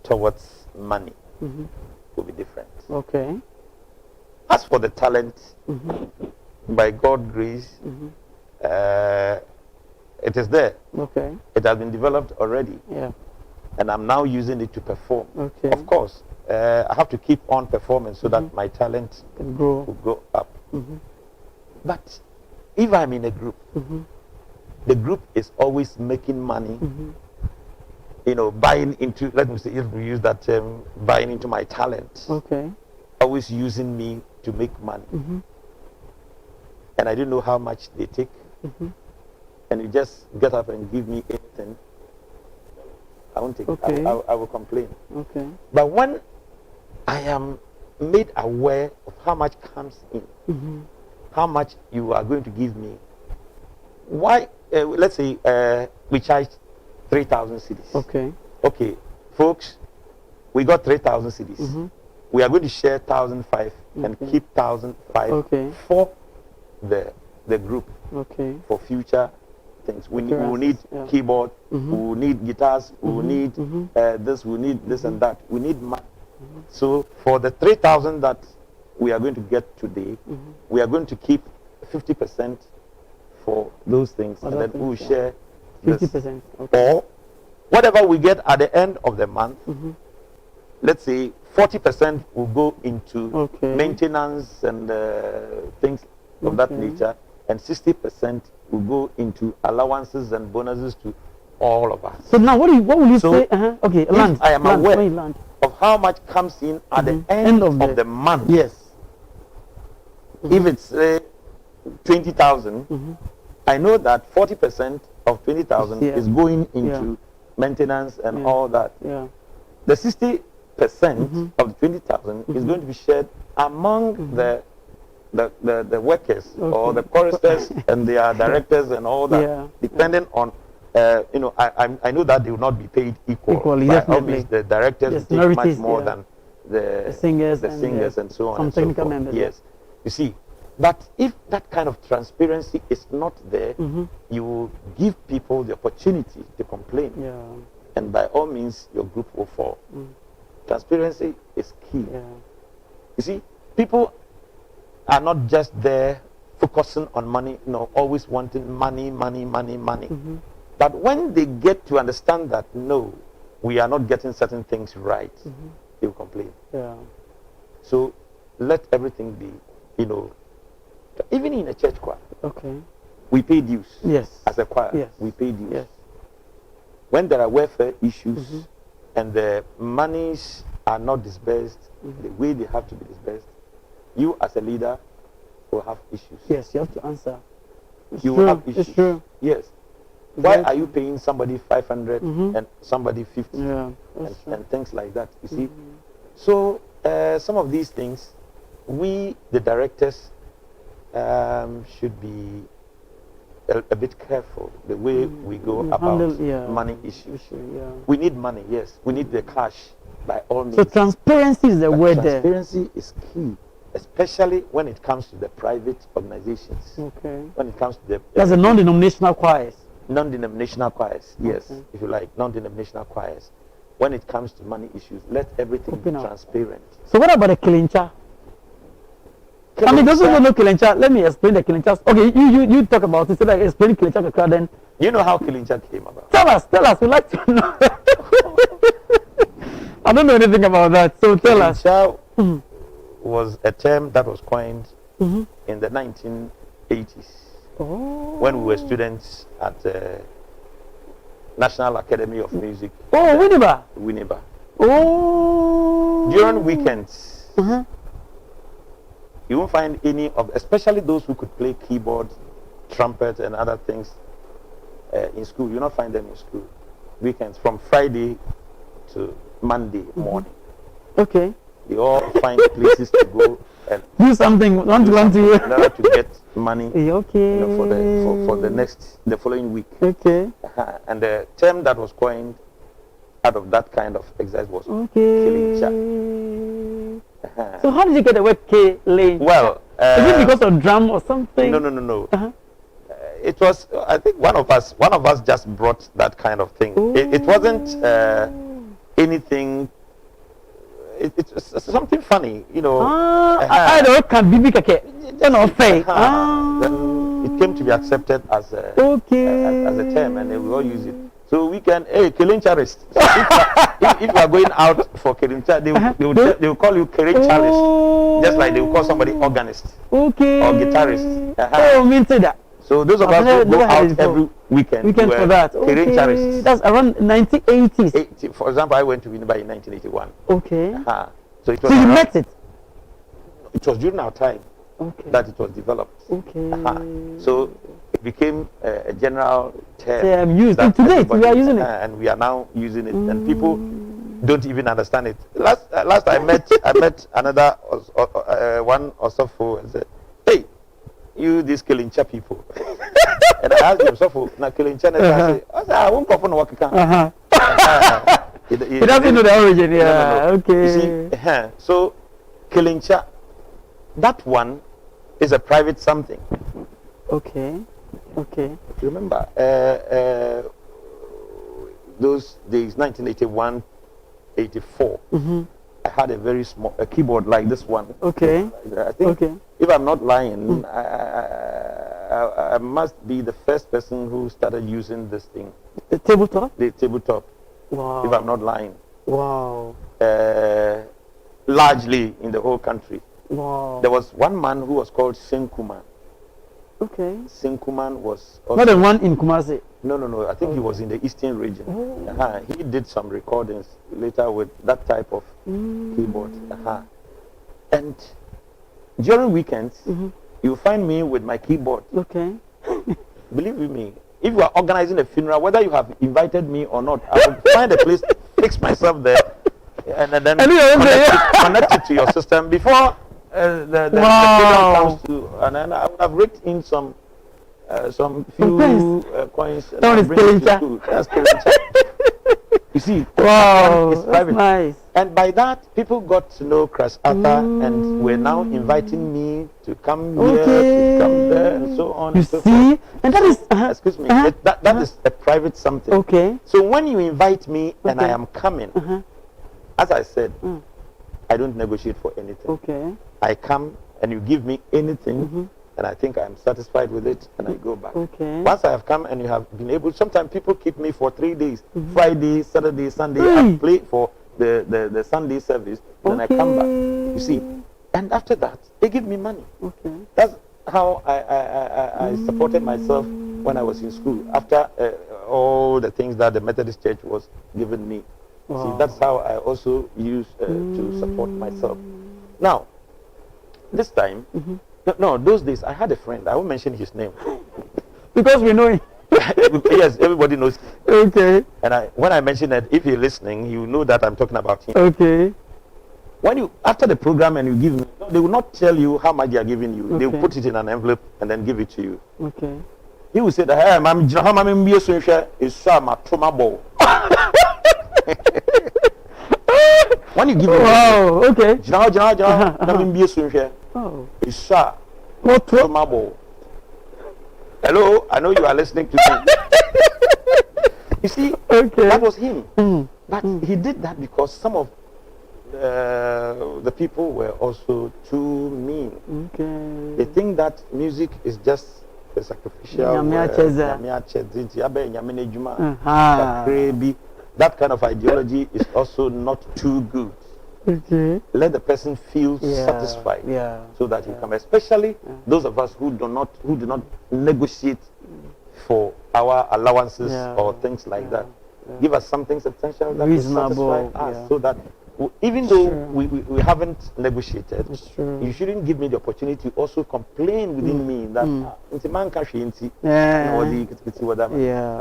towards money will be different. Okay. As for the talent, by God's grace, it is there. Okay. It has been developed already. Yeah. And I'm now using it to perform. Okay. Of course, I have to keep on performing so that my talent can grow. will go up. But if I'm in a group, the group is always making money, you know, buying into, let me say, if we use that term, buying into my talent. Okay. Always using me to make money. And I don't know how much they take. And you just get up and give me anything, I won't take it. Okay. I will complain. Okay. But when I am made aware of how much comes in, how much you are going to give me, why, let's say we charge 3,000 cities. Okay. Okay, folks, we got 3,000 cities. We are going to share 1,500 and keep 1,500 for the group. Okay. For future things. We will need keyboard, we will need guitars, we will need this, we need this and that. We need money. So for the 3,000 that we are going to get today, we are going to keep 50% for those things, and then we will share 50%. Okay. Or whatever we get at the end of the month, let's say 40% will go into maintenance and things of that nature, and 60% will go into allowances and bonuses to all of us. So now what will you say? Okay, land. I am land, aware of how much comes in at the end of the month. Yes. If it's 20,000, I know that 40% of 20,000 is going into maintenance and all that. Yeah. The 60% of the 20,000 is going to be shared among the workers or the choristers and their directors and all that, depending on you know, I know that they will not be paid equally. Obviously, the directors will take much more than the singers and so on. Some and technical so forth. members. Yes. You see, But if that kind of transparency is not there, you will give people the opportunity to complain. Yeah. And by all means, your group will fall. Transparency is key. Yeah. You see, people are not just there focusing on money, always wanting money. But when they get to understand that, no, we are not getting certain things right, they will complain. Yeah. So let everything be, even in a church choir, Okay. we pay dues. Yes. As a choir, Yes. we pay dues. Yes. When there are welfare issues and the monies are not disbursed the way they have to be disbursed, you as a leader will have issues. Yes, you have to answer. You will have issues. It's true. Yes. Why are you paying somebody 500 and somebody 50 Yeah. and things like that? You see. So some of these things, we the directors should be a bit careful the way we go about money issues. Yeah. We need money, yes. We need the cash by all means. So transparency is the word there. Transparency is key, especially when it comes to the private organizations. Okay. When it comes to the That's the non-denominational choirs. Non-denominational choirs, yes, if you like, non-denominational choirs. When it comes to money issues, let everything be transparent. So what about the Kilincha? I mean, those who don't know Kilincha, let me explain the Kilincha. Okay, you talk about it, so that I explain Kilincha then. You know how Kilincha came about? Tell us, we'd like to know. I don't know anything about that, so tell us. Kilincha was a term that was coined in the 1980s. When we were students at National Academy of Music. Oh, Winneba. Winneba. Oh. During weekends, you won't find any of, especially those who could play keyboard, trumpet, and other things in school. You will not find them in school. Weekends, from Friday to Monday morning. Okay. They all find places to go and do something. Want to in order to get money. Okay. For the following week. Okay. And the term that was coined out of that kind of exercise was Kilincha. So how did you get the word K-Lane? Well, is it because of drum or something? No. It was, I think one of us just brought that kind of thing. It wasn't anything. It's something funny, I don't can be kake. Then it came to be accepted as a term, and we all use it. So we can, Kilincharist. If you are going out for Kilincha, they will call you Kilincharist, just like they will call somebody organist or guitarist. Oh, mean say that. So those of us who go out every weekend for that. Kilincharist. That's around 1980s. For example, I went to Winneba in 1981. Okay. So it was. So you met it. It was during our time that it was developed. Okay. So it became a general term used. And today we are using it, and we are now using it, and people don't even understand it. Last I met another one Osofo and said, "Hey, you these Kilincha people." And I asked him, "Osofo, na Kilincha?" I said, "I won't go for no work." He doesn't know the origin. Yeah. No. Okay. You see, so Kilincha, that one is a private something. Okay. Remember, those days, 1981, 84. I had a very small keyboard like this one. Okay. I think, if I'm not lying, I must be the first person who started using this thing. The tabletop? The tabletop. Wow. If I'm not lying. Wow. Largely in the whole country. Wow. There was one man who was called Senkuman. Okay. Senkuman was also, not the one in Kumasi. No. I think he was in the eastern region. He did some recordings later with that type of keyboard. And during weekends, you find me with my keyboard. Okay. Believe me, if you are organizing a funeral, whether you have invited me or not, I will find a place, fix myself there, and then connect it to your system before the funeral comes to, and then I would have raked in some few coins. That is Kilincha. That's Kilincha. You see, Wow, it's that's private. nice. And by that, people got to know KRAS and were now inviting me to come here, to come there, and so on You and so see? forth. And that is Excuse me, that is a private something. okay. So when you invite me and I Okay. am coming, as I said, I don't negotiate for anything. Okay. I come and you give me anything, and I think I'm satisfied with it, and I go back. Okay. Once I have come and you have been able, sometimes people keep me for 3 days, Friday, Saturday, Sunday. I play for the Sunday service, then I come back. You see, and after that, they give me money. Okay. That's how I supported myself when I was in school. After all the things that the Methodist Church was giving me. Wow. See, that's how I also used to support myself. Now, this time, no, those days I had a friend. I won't mention his name. Because we know him. Yes, everybody knows. Okay. And when I mention that, if you're listening, you know that I'm talking about him. Okay. When you after the program and you give me, they will not tell you how much they are giving you. They will Okay. put it in an envelope and then give it to you. Okay. He will say that, hey, I'm how many years is my trauma ball. When you give me, Wow. Okay. Oh. it's trauma What? ball. Hello, I know you are listening to me. You see, Okay. that was him. But he did that because some of the people were also too mean. Okay. They think that music is just a sacrificial. That kind of ideology is also not too good. Okay. Let the person feel Yeah, satisfied, yeah, so that he come. Especially those of us who do not negotiate for our allowances or things like that. Give us something substantial that will satisfy us, so that even though we haven't negotiated, you shouldn't give me the opportunity to also complain within me that and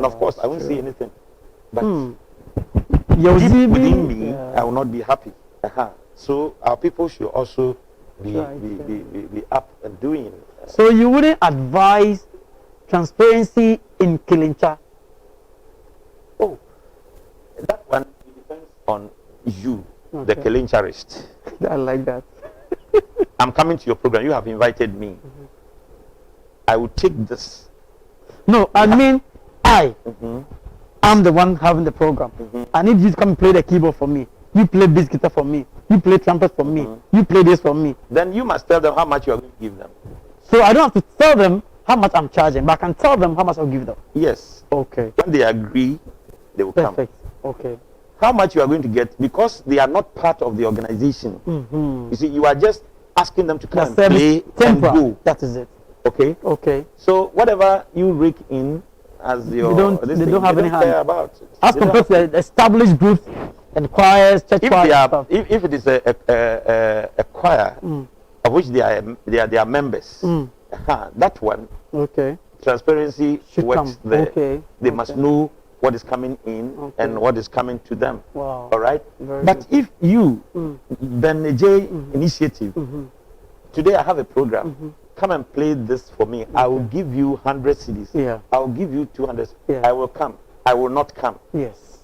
of course I won't say anything, but deep within me I will not be happy. So our people should also be up and doing. So you wouldn't advise transparency in Kilincha? Oh, that one it depends on you, the Okay. Kilincharist. I like that. I'm coming to your program. You have invited me. I will take this. No, I mean I'm the one having the program. I need you to come play the keyboard for me. You play bass guitar for me. You play trumpet for me. You play this for me. Then you must tell them how much you are going to give them. So I don't have to tell them how much I'm charging, but I can tell them how much I'll give them. Yes. Okay. When they agree, they will come. Perfect. Okay. How much you are going to get, because they are not part of the organization. You see, you are just asking them to come and play and go. That is it. Okay. Okay. So whatever you rake in as your they don't have any hand. care about it. As They don't compared to the established groups and choirs, church if choirs. they and are, stuff. if it is a choir of which they are members, that one Okay. transparency Should works come. there. Okay. They must know what is coming in and what is coming to them. Wow. All right. Very But good. if you, the J initiative, today I have a program. Come and play this for me. I will give you 100 CDs. Yeah. I will give you 200. Yeah. I will come. I will not come. Yes.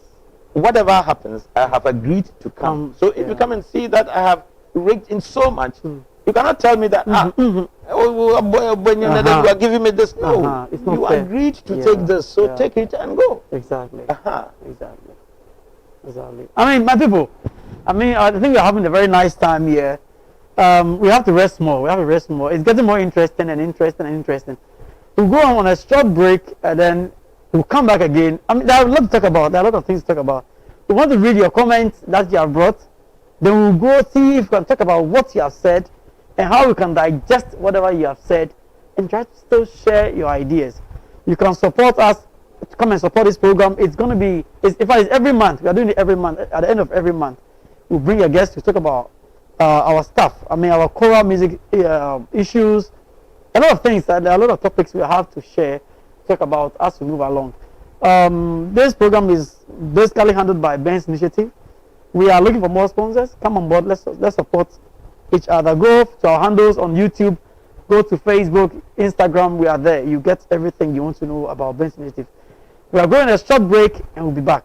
Whatever happens, I have agreed to come. So if you come and see that I have raked in so much, you cannot tell me that you are giving me this. No, It's not you fair. agreed to take this, so take it and go. Exactly. Exactly. I mean, my people, I think we're having a very nice time here. We have to rest more. It's getting more interesting and interesting and interesting. We'll go on a short break and then we'll come back again. I mean, there are a lot to talk about. There are a lot of things to talk about. We want to read your comments that you have brought. Then we'll go see if we can talk about what you have said and how we can digest whatever you have said and try to still share your ideas. You can support us. Come and support this program. It's going to be, in fact, it's every month. We are doing it every month. At the end of every month, we'll bring a guest to talk about our stuff. I mean, our choral music issues, a lot of things. There are a lot of topics we have to share, talk about as we move along. This program is basically handled by Ben's Initiative. We are looking for more sponsors. Come on board. Let's support each other. Go to our handles on YouTube. Go to Facebook, Instagram. We are there. You get everything you want to know about Ben's Initiative. We are going a short break and we'll be back.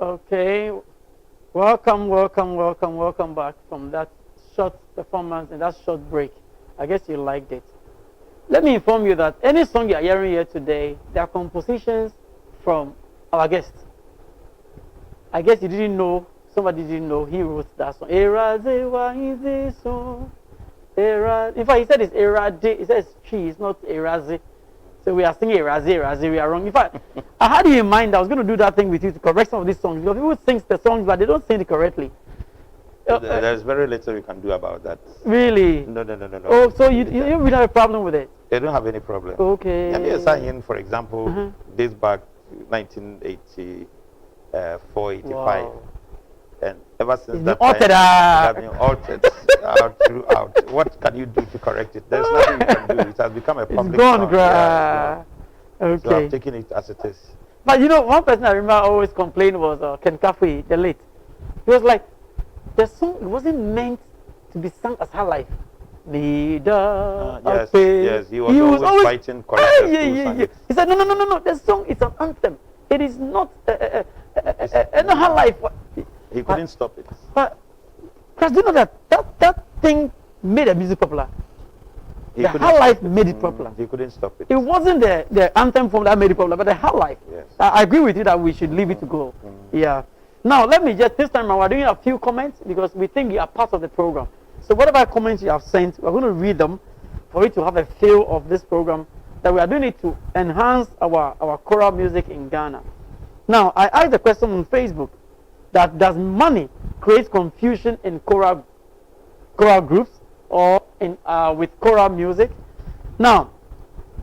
Okay. Welcome back from that short performance and that short break. I guess you liked it. Let me inform you that any song you are hearing here today, they are compositions from our guest. I guess you didn't know, somebody didn't know, he wrote that song. Erazewa is this song. In fact, he said it's Erade, he says tree, it's not Eraze. So we are singing Eraze, we are wrong. In fact, I had you in mind, I was going to do that thing with you to correct some of these songs. Because people sing the songs, but they don't sing it correctly. There's very little you can do about that. Really? No. Oh, so you really have a problem with it? They don't have any problem. Okay. Let me saying, for example, dates back to 1984, 85. Wow. And ever since It's that been altered, time, it has been altered throughout. What can you do to correct it? There's nothing you can do. It has become a public It's gone, song. yeah, okay. So I'm taking it as it is. But you know, one person I remember always complained was Ken Kafui, the late. He was like, the song wasn't meant to be sung as her life. Yes, he was always fighting correctors. Yeah. He said, no. The song is an anthem. It is not her life. He couldn't stop it. But, because you know that thing made the music popular. The Her Life made it popular. He couldn't stop it. It wasn't the anthem form that made it popular, but the Her Life. Yes. I agree with you that we should leave it to go. Yeah. Now, let me just, this time around, we're doing a few comments because we think you are part of the program. So whatever comments you have sent, we're going to read them for you to have a feel of this program, that we are doing it to enhance our choral music in Ghana. Now, I asked the question on Facebook, that does money create confusion in choral groups or in with choral music? Now,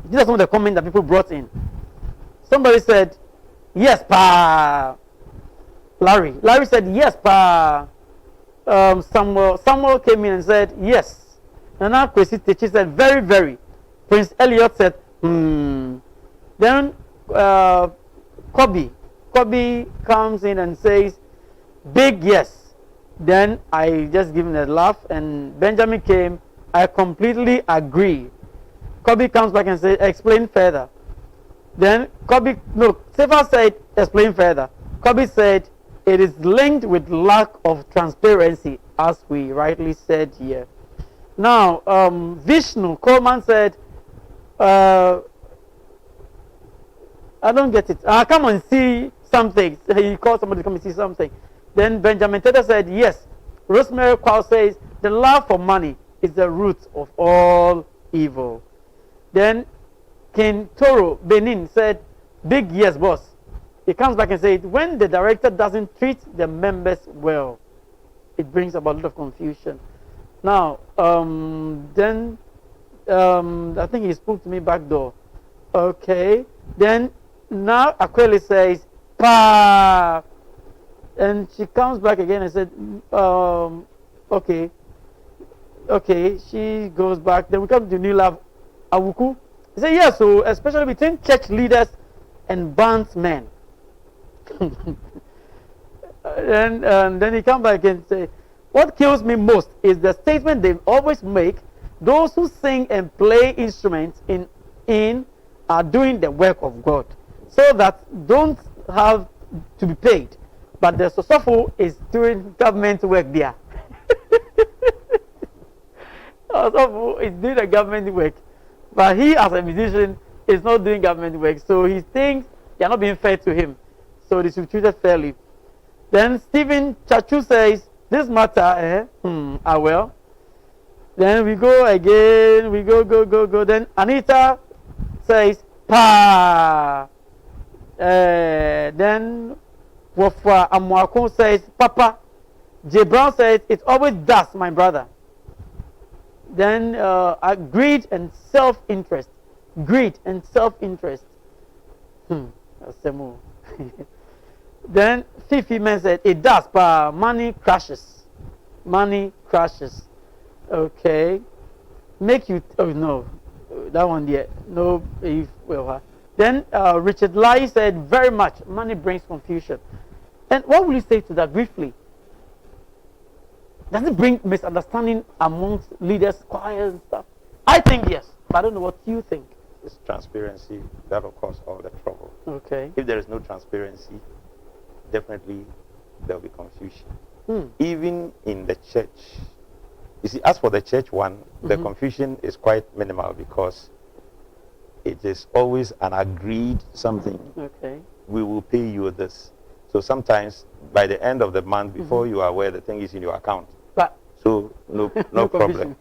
these are some of the comments that people brought in. Somebody said, yes, pa. Larry said, yes, pa. Samuel came in and said, yes. Nana Kwesi Techi said, very, very. Prince Elliot said, Then Kobe comes in and says, big yes. Then I just give him a laugh, and Benjamin came, I completely agree. Kobe comes back and says, explain further. Then Sefa said, explain further. Kobe said, it is linked with lack of transparency, as we rightly said here. Now, Vishnu Coleman said, I don't get it. Come and see something. He called somebody to come and see something. Then Benjamin Teta said, yes. Rosemary Kwao says, the love for money is the root of all evil. Then King Toro Benin said, big yes, boss. He comes back and says, when the director doesn't treat the members well, it brings about a lot of confusion. Now, then I think he spoke to me back door. Okay. Then now Aquili says, pa. And she comes back again and said, okay. She goes back. Then we come to New Love Awuku. He said, yeah, so especially between church leaders and bandsmen. And then he comes back and say, what kills me most is the statement they always make, those who sing and play instruments in are doing the work of God, so that don't have to be paid, but the Sosofo is doing government work there. Sosofo is doing the government work, but he as a musician is not doing government work, so he thinks they are not being fair to him, so they should be treated fairly. Then Stephen Chachu says, this matter, well. Then we go again, we go. Then Anita says, pa. Then Wofwa Amwako says, papa. J. Brown says, it always does, my brother. Then greed and self-interest. That's the move. Then Fifi man said, it does, but money crashes. Okay. Make you, oh no, that one there. No, if, well, then Richard Lai said, very much, money brings confusion. And what will you say to that briefly? Does it bring misunderstanding amongst leaders, choirs and stuff? I think yes, but I don't know what you think. It's transparency that will cause all the trouble. Okay. If there is no transparency, definitely there will be confusion. Hmm. Even in the church. You see, as for the church one, the confusion is quite minimal because it is always an agreed something. Okay. We will pay you this. So sometimes by the end of the month, before you are aware, the thing is in your account. But So no No problem.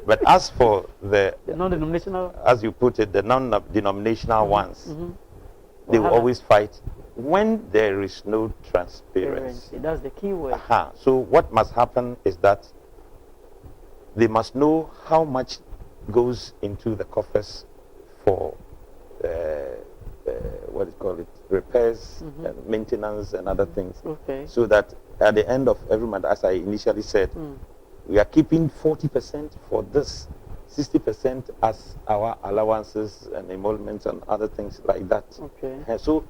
But as for the, non-denominational, as you put it, the non-denominational ones, they will Wahala. always fight when there is no transparency. that's the key word. So what must happen is that they must know how much goes into the coffers for what is called repairs and maintenance and other things. Okay. So that at the end of every month, as I initially said, we are keeping 40% for this, 60% as our allowances and emoluments and other things like that. Okay. And so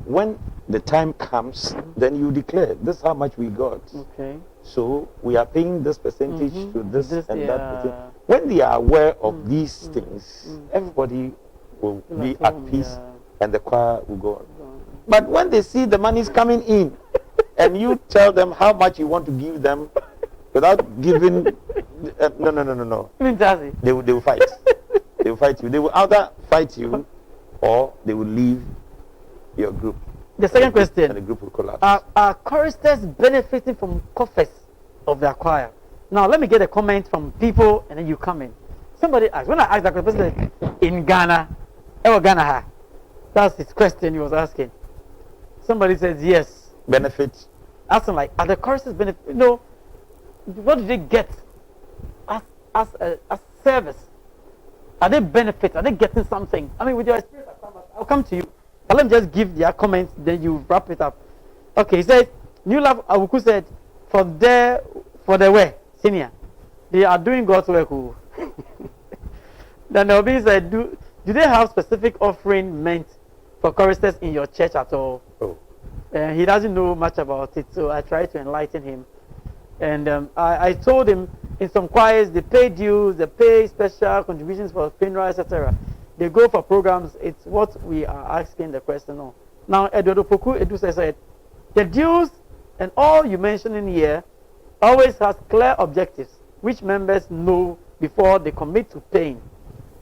when the time comes, then you declare, this is how much we got. Okay. So we are paying this percentage to this and that. yeah. When they are aware of these things, everybody will be Like at home, peace yeah. and the choir will go on. But when they see the money's coming in and you tell them how much you want to give them without giving, no. Even Jazzy. They will fight. They will fight you. They will either fight you or they will leave your group. The second And question. the group will collapse. Are choristers benefiting from coffers of their choir? Now, let me get a comment from people and then you come in. Somebody asked, when I asked that question, in Ghana, Ghana, that's his question he was asking. Somebody says yes. Benefit. Asking like, are the choristers benefit? You know, what do they get as service? Are they benefits? Are they getting something? I mean, with your experience, I'll come to you. But let me just give their comments, then you wrap it up. Okay, he said, New Love Awuku said, for the way, senior, they are doing God's work. Oh. Then Obi said, do they have specific offering meant for choristers in your church at all? Oh. He doesn't know much about it, so I tried to enlighten him. And I told him in some choirs they pay dues, they pay special contributions for funeral, etc. They go for programs. It's what we are asking the question on. Now, Eduardo Poku Edu said, the dues and all you mentioned in here always has clear objectives, which members know before they commit to paying.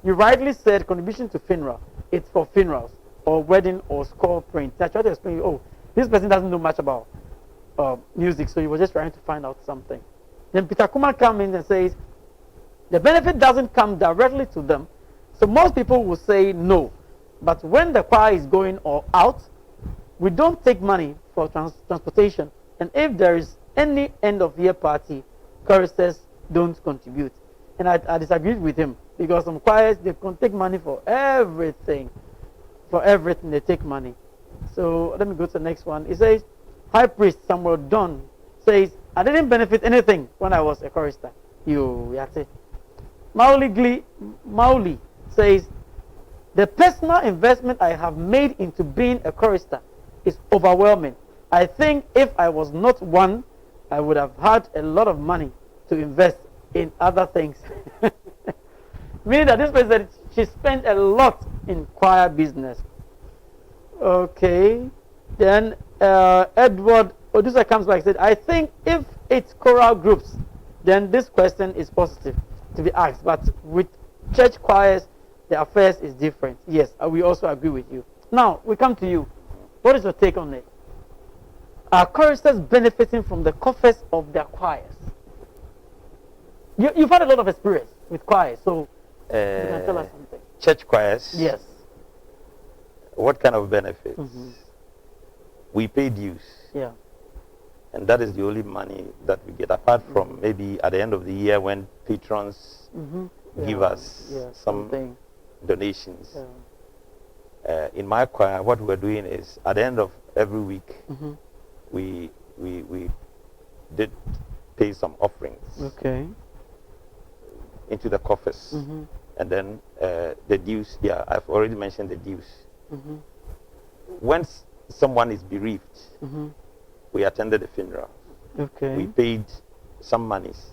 You rightly said contribution to funeral. It's for funerals or wedding or score print. I tried to explain, oh, this person doesn't know much about music, so he was just trying to find out something. Then Peter Kuma comes in and says, the benefit doesn't come directly to them, so most people will say no. But when the choir is going or out, we don't take money for transportation, and if there is any end of year party, choristers don't contribute. And I disagreed with him, because some choirs, they can take money for everything. For everything, they take money. So let me go to the next one. It says, High Priest Samuel Dunn says, I didn't benefit anything when I was a chorister. That's it. Mauli says, the personal investment I have made into being a chorister is overwhelming. I think if I was not one, I would have had a lot of money to invest in other things. Meaning that this person, she spent a lot in choir business. Okay. Then Edward Odusa comes back and said, I think if it's choral groups, then this question is positive to be asked. But with church choirs, the affairs is different. Yes, we also agree with you. Now, we come to you. What is your take on it? Are choristers benefiting from the coffers of their choirs? You've had a lot of experience with choirs, so you can tell us something. Church choirs? Yes. What kind of benefits? We pay dues. Yeah. And that is the only money that we get, apart from maybe at the end of the year when patrons give us some donations. Yeah. In my choir, what we're doing is at the end of every week, we did pay some offerings into the coffers. And then the dues, I've already mentioned the dues. Once someone is bereaved, we attended the funeral. We paid some monies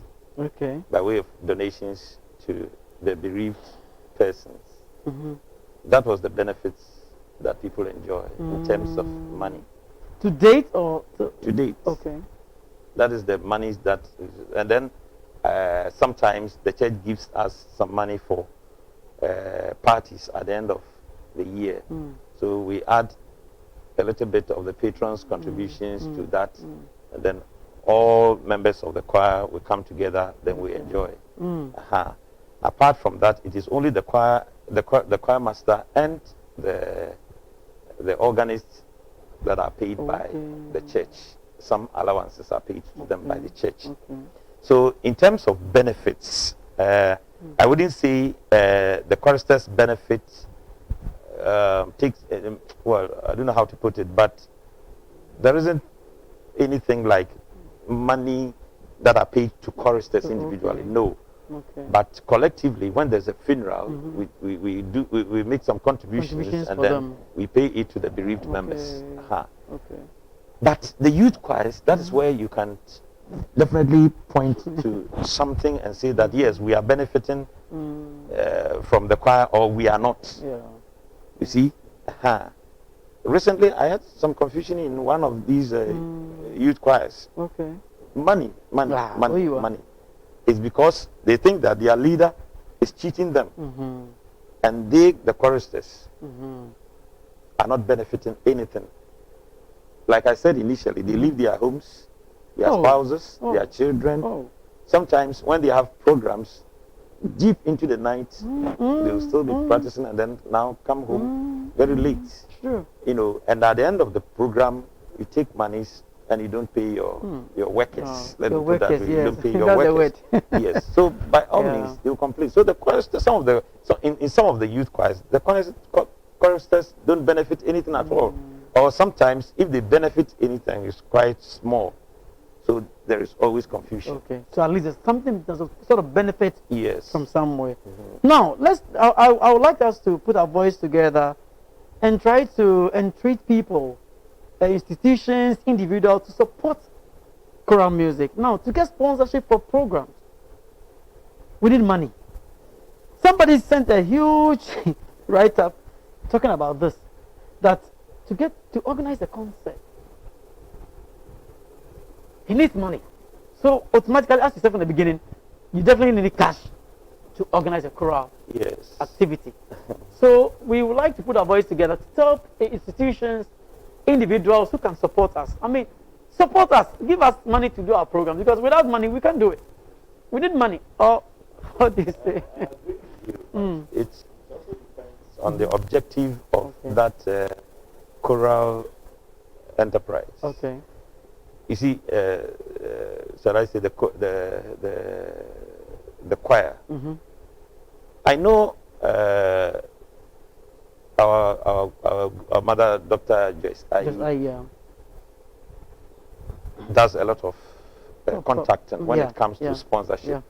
by way of donations to the bereaved persons. That was the benefits that people enjoy in terms of money. To date or to date. Okay. That is the monies that, and then sometimes the church gives us some money for parties at the end of the year. So we add a little bit of the patrons' contributions to that, and then all members of the choir will come together, then we enjoy. Apart from that, it is only the choir master and the organist that are paid by the church. Some allowances are paid to them by the church. So in terms of benefits, I wouldn't say the choristers benefit takes, well, I don't know how to put it, but there isn't anything like money that are paid to choristers individually. No. But collectively, when there's a funeral, we make some contributions and then we pay it to the bereaved members. But the youth choirs, that is where you can definitely point to something and say that yes, we are benefiting from the choir, or we are not. You see? Recently, I had some confusion in one of these youth choirs. Money. It's because they think that their leader is cheating them. And they, the choristers, are not benefiting anything. Like I said initially, they leave their homes, their spouses, their children. Sometimes when they have programs, deep into the night, they will still be practicing and then now come home very late. You know, and at the end of the program, you take monies and you don't pay your workers. Let me put that way. You don't pay your workers. Yes. So by all means, they will complete. So the choristers, in some of the youth choirs, the choristers don't benefit anything at all. Or sometimes, if they benefit anything, it's quite small. So there is always confusion. So at least there's something that sort of benefit from somewhere. Now, I would like us to put our voice together and try to entreat people, institutions, individuals to support choral music. Now, to get sponsorship for programs, we need money. Somebody sent a huge write-up talking about this, that to organize a concert, he needs money. So automatically, as you said from the beginning, you definitely need cash to organize a choral activity. So we would like to put our voice together to tell institutions, individuals who can support us. I mean, support us, give us money to do our program, because without money we can't do it. We need money. Or what do you say? It also depends on the objective of that choral enterprise. You see, shall I say the choir? I know our mother, Dr. Joyce, does a lot of contacting when it comes to sponsorship.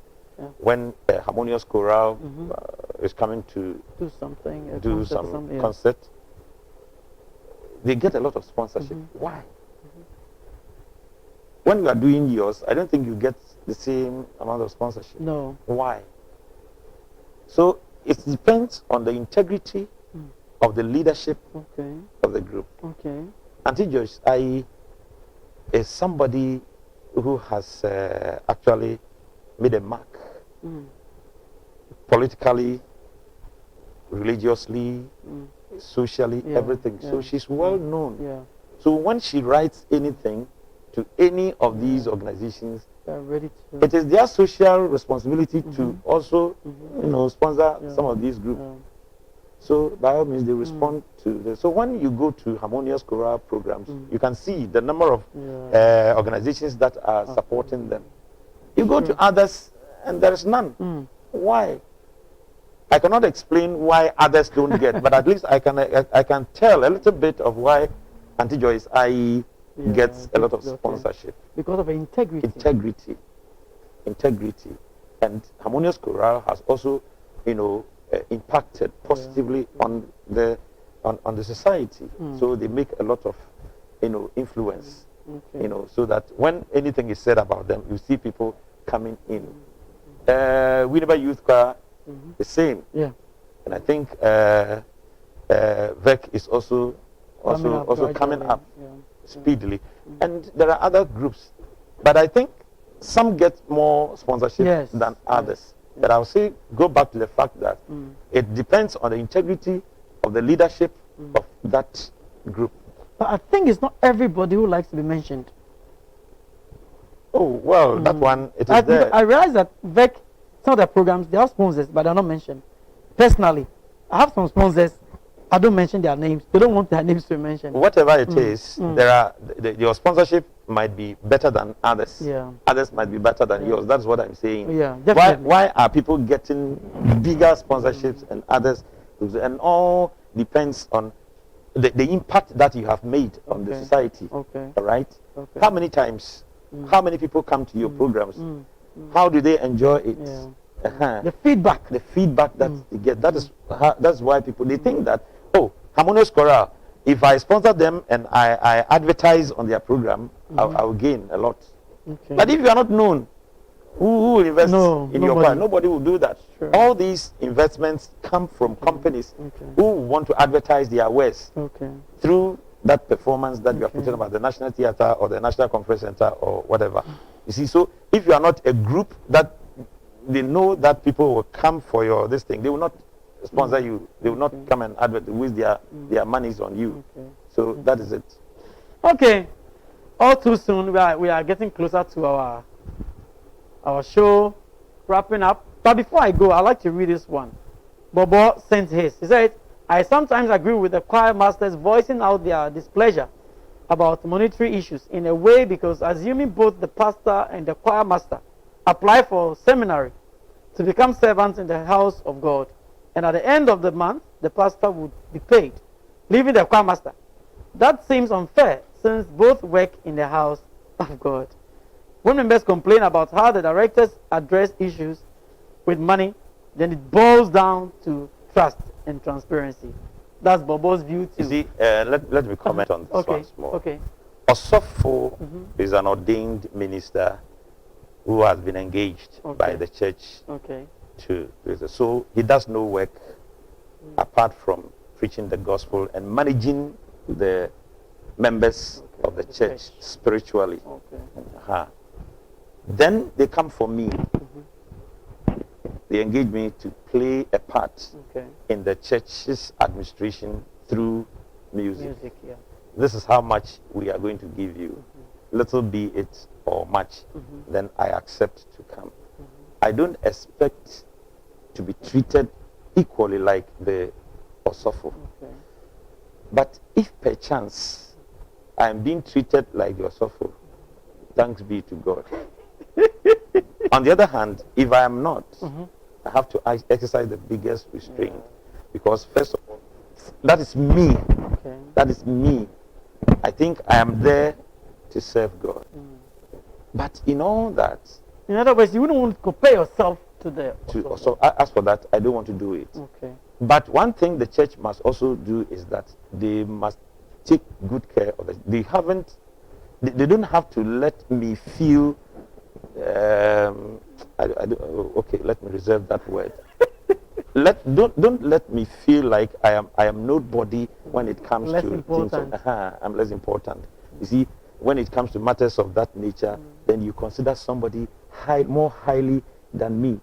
When Harmonious Choral is coming to do some concert, they get a lot of sponsorship. Why? When you are doing yours, I don't think you get the same amount of sponsorship. No. Why? So it depends on the integrity of the leadership of the group. Auntie Joyce is somebody who has actually made a mark politically, religiously, socially, everything. So she's well known. So when she writes anything to any of these organizations, it is their social responsibility to also, sponsor some of these groups. So by all means, they respond to this. So when you go to Harmonious Choral programs, you can see the number of organizations that are supporting them. You go to others, and there is none. Why? I cannot explain why others don't get, but at least I can tell a little bit of why Auntie Joyce gets a lot of sponsorship. Because of integrity. Integrity. And Harmonious Choral has also, impacted positively on the society. So they make a lot of, influence. So that when anything is said about them, you see people coming in. Winneba Youth Choir, the same. And I think VEC is also coming up. speedily. And there are other groups. But I think some get more sponsorship Yes. than others. But I'll say, go back to the fact that it depends on the integrity of the leadership of that group. But I think it's not everybody who likes to be mentioned. Oh, well, that one, it is there. I realize that VEC, some of their programs, they have sponsors, but they're not mentioned. Personally, I have some sponsors, I don't mention their names. They don't want their names to be mentioned. Whatever it is, there are your sponsorship might be better than others. Yeah. Others might be better than yours. That's what I'm saying. Yeah, definitely. Why are people getting bigger sponsorships and others? And all depends on the impact that you have made on the society. Okay. All right? Okay. How many times, how many people come to your programs? How do they enjoy it? Yeah. The feedback. The feedback that they get. That's why people, they think that, oh, Harmonious Choral, if I sponsor them and I advertise on their program, I'll gain a lot. Okay. But if you are not known, who will invest in your choir? Nobody will do that. Sure. All these investments come from companies who want to advertise their wares through that performance that you are putting up at the National Theatre or the National Conference Center or whatever. You see, so if you are not a group that they know that people will come for your this thing, they will not sponsor you. They will not come and waste their monies on you. So that is it. Okay. All too soon, we are getting closer to our show wrapping up. But before I go, I'd like to read this one. Bobo sent his. He said, I sometimes agree with the choir masters voicing out their displeasure about monetary issues in a way, because assuming both the pastor and the choir master apply for seminary to become servants in the house of God, and at the end of the month, the pastor would be paid, leaving the choir master. That seems unfair, since both work in the house of God. When members complain about how the directors address issues with money, then it boils down to trust and transparency. That's Bobo's view too. You see, let me comment on this once more. Okay. Osofo is an ordained minister who has been engaged by the church to so he does no work apart from preaching the gospel and managing the members of the church spiritually. Then they come for me. They engage me to play a part in the church's administration through music. This is how much we are going to give you. Little be it or much, then I accept to come. I don't expect to be treated equally like the Osofo. But if perchance I am being treated like the Osofo, thanks be to God. On the other hand, if I am not, I have to exercise the biggest restraint, because first of all, that is me. That is me. I think I am there to serve God. But in all that, in other words, you wouldn't want to compare yourself to the. So as for that, I don't want to do it. But one thing the church must also do is that they must take good care of it. They don't have to let me feel. Okay, let me reserve that word. Don't let me feel like I am nobody when it comes to things of, I'm less important. You see, when it comes to matters of that nature, then you consider somebody more highly than me.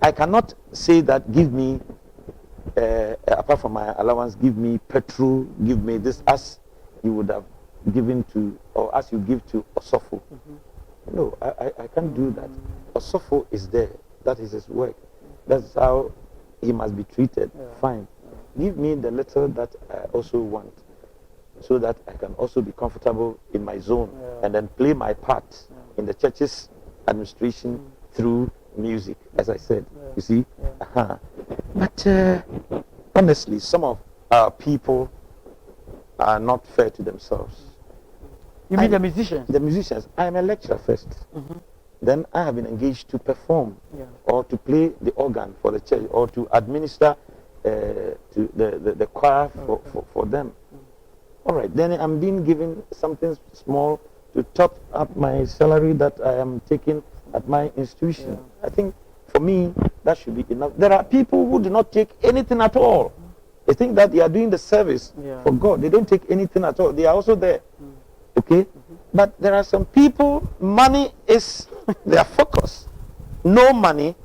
I cannot say that give me apart from my allowance, give me petrol, give me this, as you would have given to, or as you give to Osofo. No, I can't do that. Osofo is there. That is his work. That's how he must be treated. Fine. Give me the little that I also want, so that I can also be comfortable in my zone and then play my part in the church's administration through music, as I said. You see? But honestly, some of our people are not fair to themselves. You mean the musicians? The musicians. I am a lecturer first. Then I have been engaged to perform or to play the organ for the church or to administer to the choir for them. All right, then I'm being given something small to top up my salary that I am taking at my institution. I think for me, that should be enough. There are people who do not take anything at all. They think that they are doing the service for God. They don't take anything at all. They are also there. Okay? But there are some people, money is their focus. No money.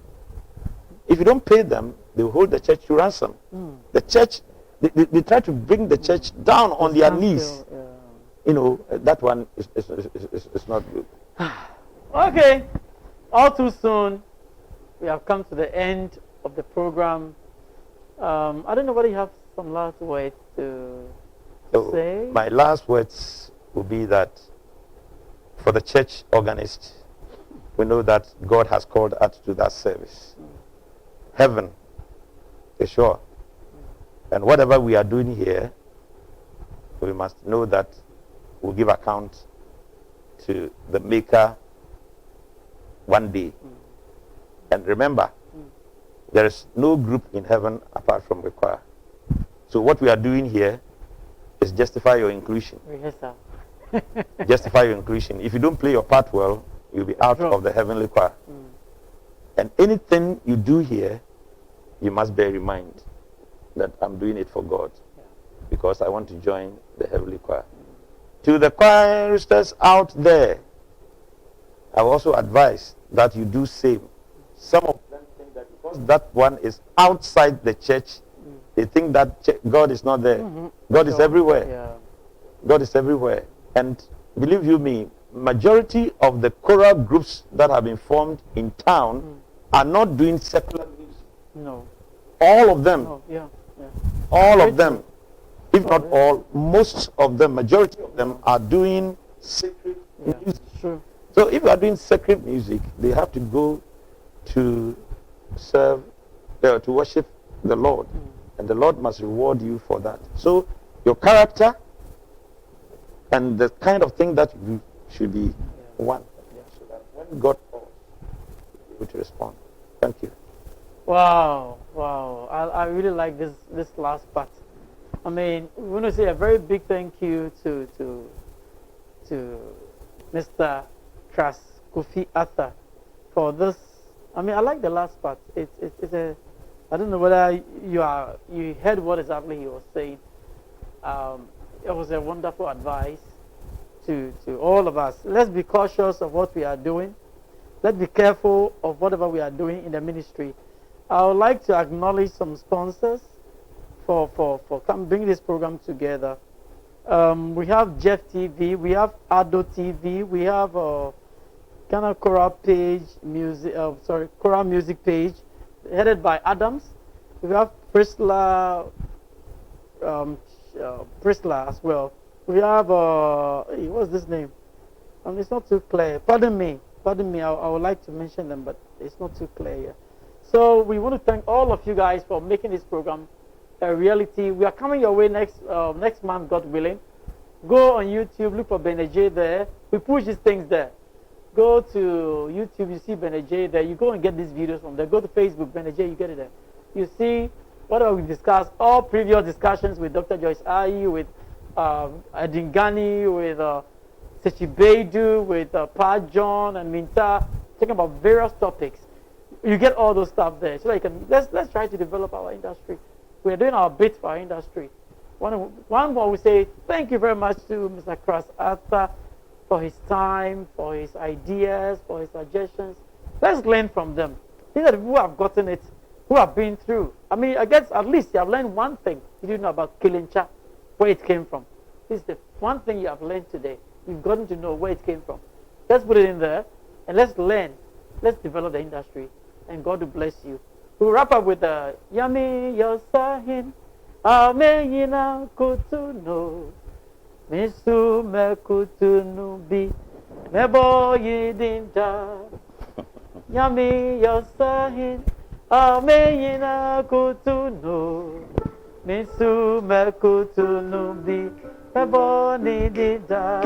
If you don't pay them, they will hold the church to ransom. The church, they try to bring the church down on their knees. You know, that one is not good. Okay, all too soon, we have come to the end of the program. I don't know whether you have some last words to say. My last words will be that for the church organist, we know that God has called us to that service. Heaven is sure. And whatever we are doing here, we must know that we'll give account to the Maker one day. And remember, there is no group in heaven apart from the choir. So what we are doing here is justify your inclusion. Yes, sir. Justify your inclusion. If you don't play your part well, you'll be out of the heavenly choir. And anything you do here, you must bear in mind that I'm doing it for God, because I want to join the heavenly choir. To the choristers out there, I also advise that you do same. Some of them think that because that one is outside the church, they think that God is not there. God is everywhere. God is everywhere. And believe you me, majority of the choral groups that have been formed in town are not doing secular music. No. All of them. Oh, yeah. All of them. If not all, most of them, majority of them are doing sacred music. True. So if you are doing sacred music, they have to go to serve, to worship the Lord. And the Lord must reward you for that. So your character and the kind of thing that you should be one. So that when God calls, you'll be able to respond. Thank you. Wow. I really like this last part. I mean, we want to say a very big thank you to Mr. KRAS KOFI Arthur for this. I mean, I like the last part. It's a, I don't know whether you heard what exactly he was saying. It was a wonderful advice to all of us. Let's be cautious of what we are doing. Let's be careful of whatever we are doing in the ministry. I would like to acknowledge some sponsors for bringing this program together. We have Jeff TV, we have Ado TV, we have Ghana Choral page music. Choral music page, headed by Adams. We have Priscilla as well. We have what's this name? It's not too clear. Pardon me. I would like to mention them, but it's not too clear here. So we want to thank all of you guys for making this program a reality. We are coming your way next month, God willing. Go on YouTube, look for Benajay there. We push these things there. Go to YouTube, you see Benajay there. You go and get these videos from there. Go to Facebook, Benajay, you get it there. You see whatever we discussed, all previous discussions with Dr. Joyce Ayi, with Adingani, with Sechibedu, with Pa John and Minta, talking about various topics. You get all those stuff there. So that you can, let's try to develop our industry. We're doing our bit for our industry. One more, we say thank you very much to Mr. KRAS Arthur for his time, for his ideas, for his suggestions. Let's learn from them. These are the people who have gotten it, who have been through. I mean, I guess at least you have learned one thing. You didn't know about Kilincha, where it came from. This is the one thing you have learned today. You've gotten to know where it came from. Let's put it in there and let's learn. Let's develop the industry, and God will bless you. We'll wrap up with the Yami Yosahin Ameyina Kutuno Misu Mekutunubi Mebo Yidinda Yami Yosahin Ameyina Kutuno Misu Mekutunubi Mebo Nidinda.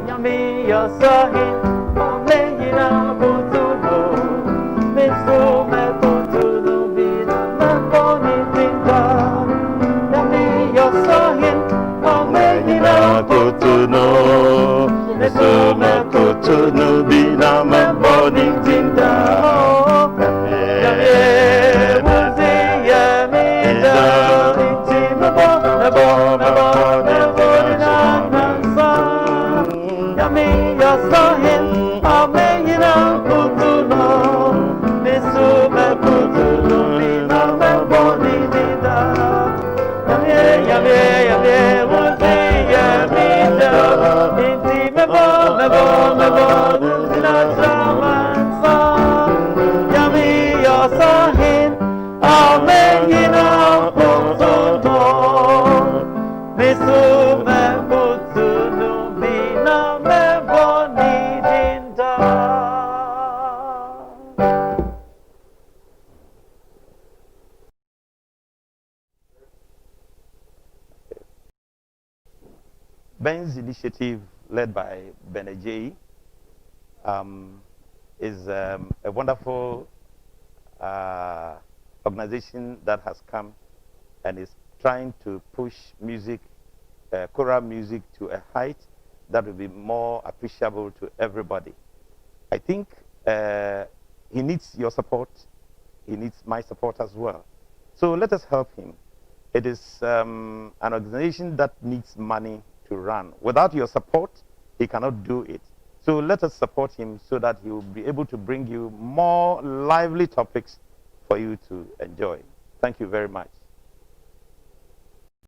Yami Yosahin Ameyina Kutuno Misu Mekutunubi Mebo Nidinda. Ben's initiative, led by Benajay, is a wonderful organization that has come and is trying to push music, choral music, to a height that will be more appreciable to everybody. I think he needs your support. He needs my support as well. So let us help him. It is an organization that needs money to run. Without your support, he cannot do it. So let us support him so that he will be able to bring you more lively topics for you to enjoy. Thank you very much.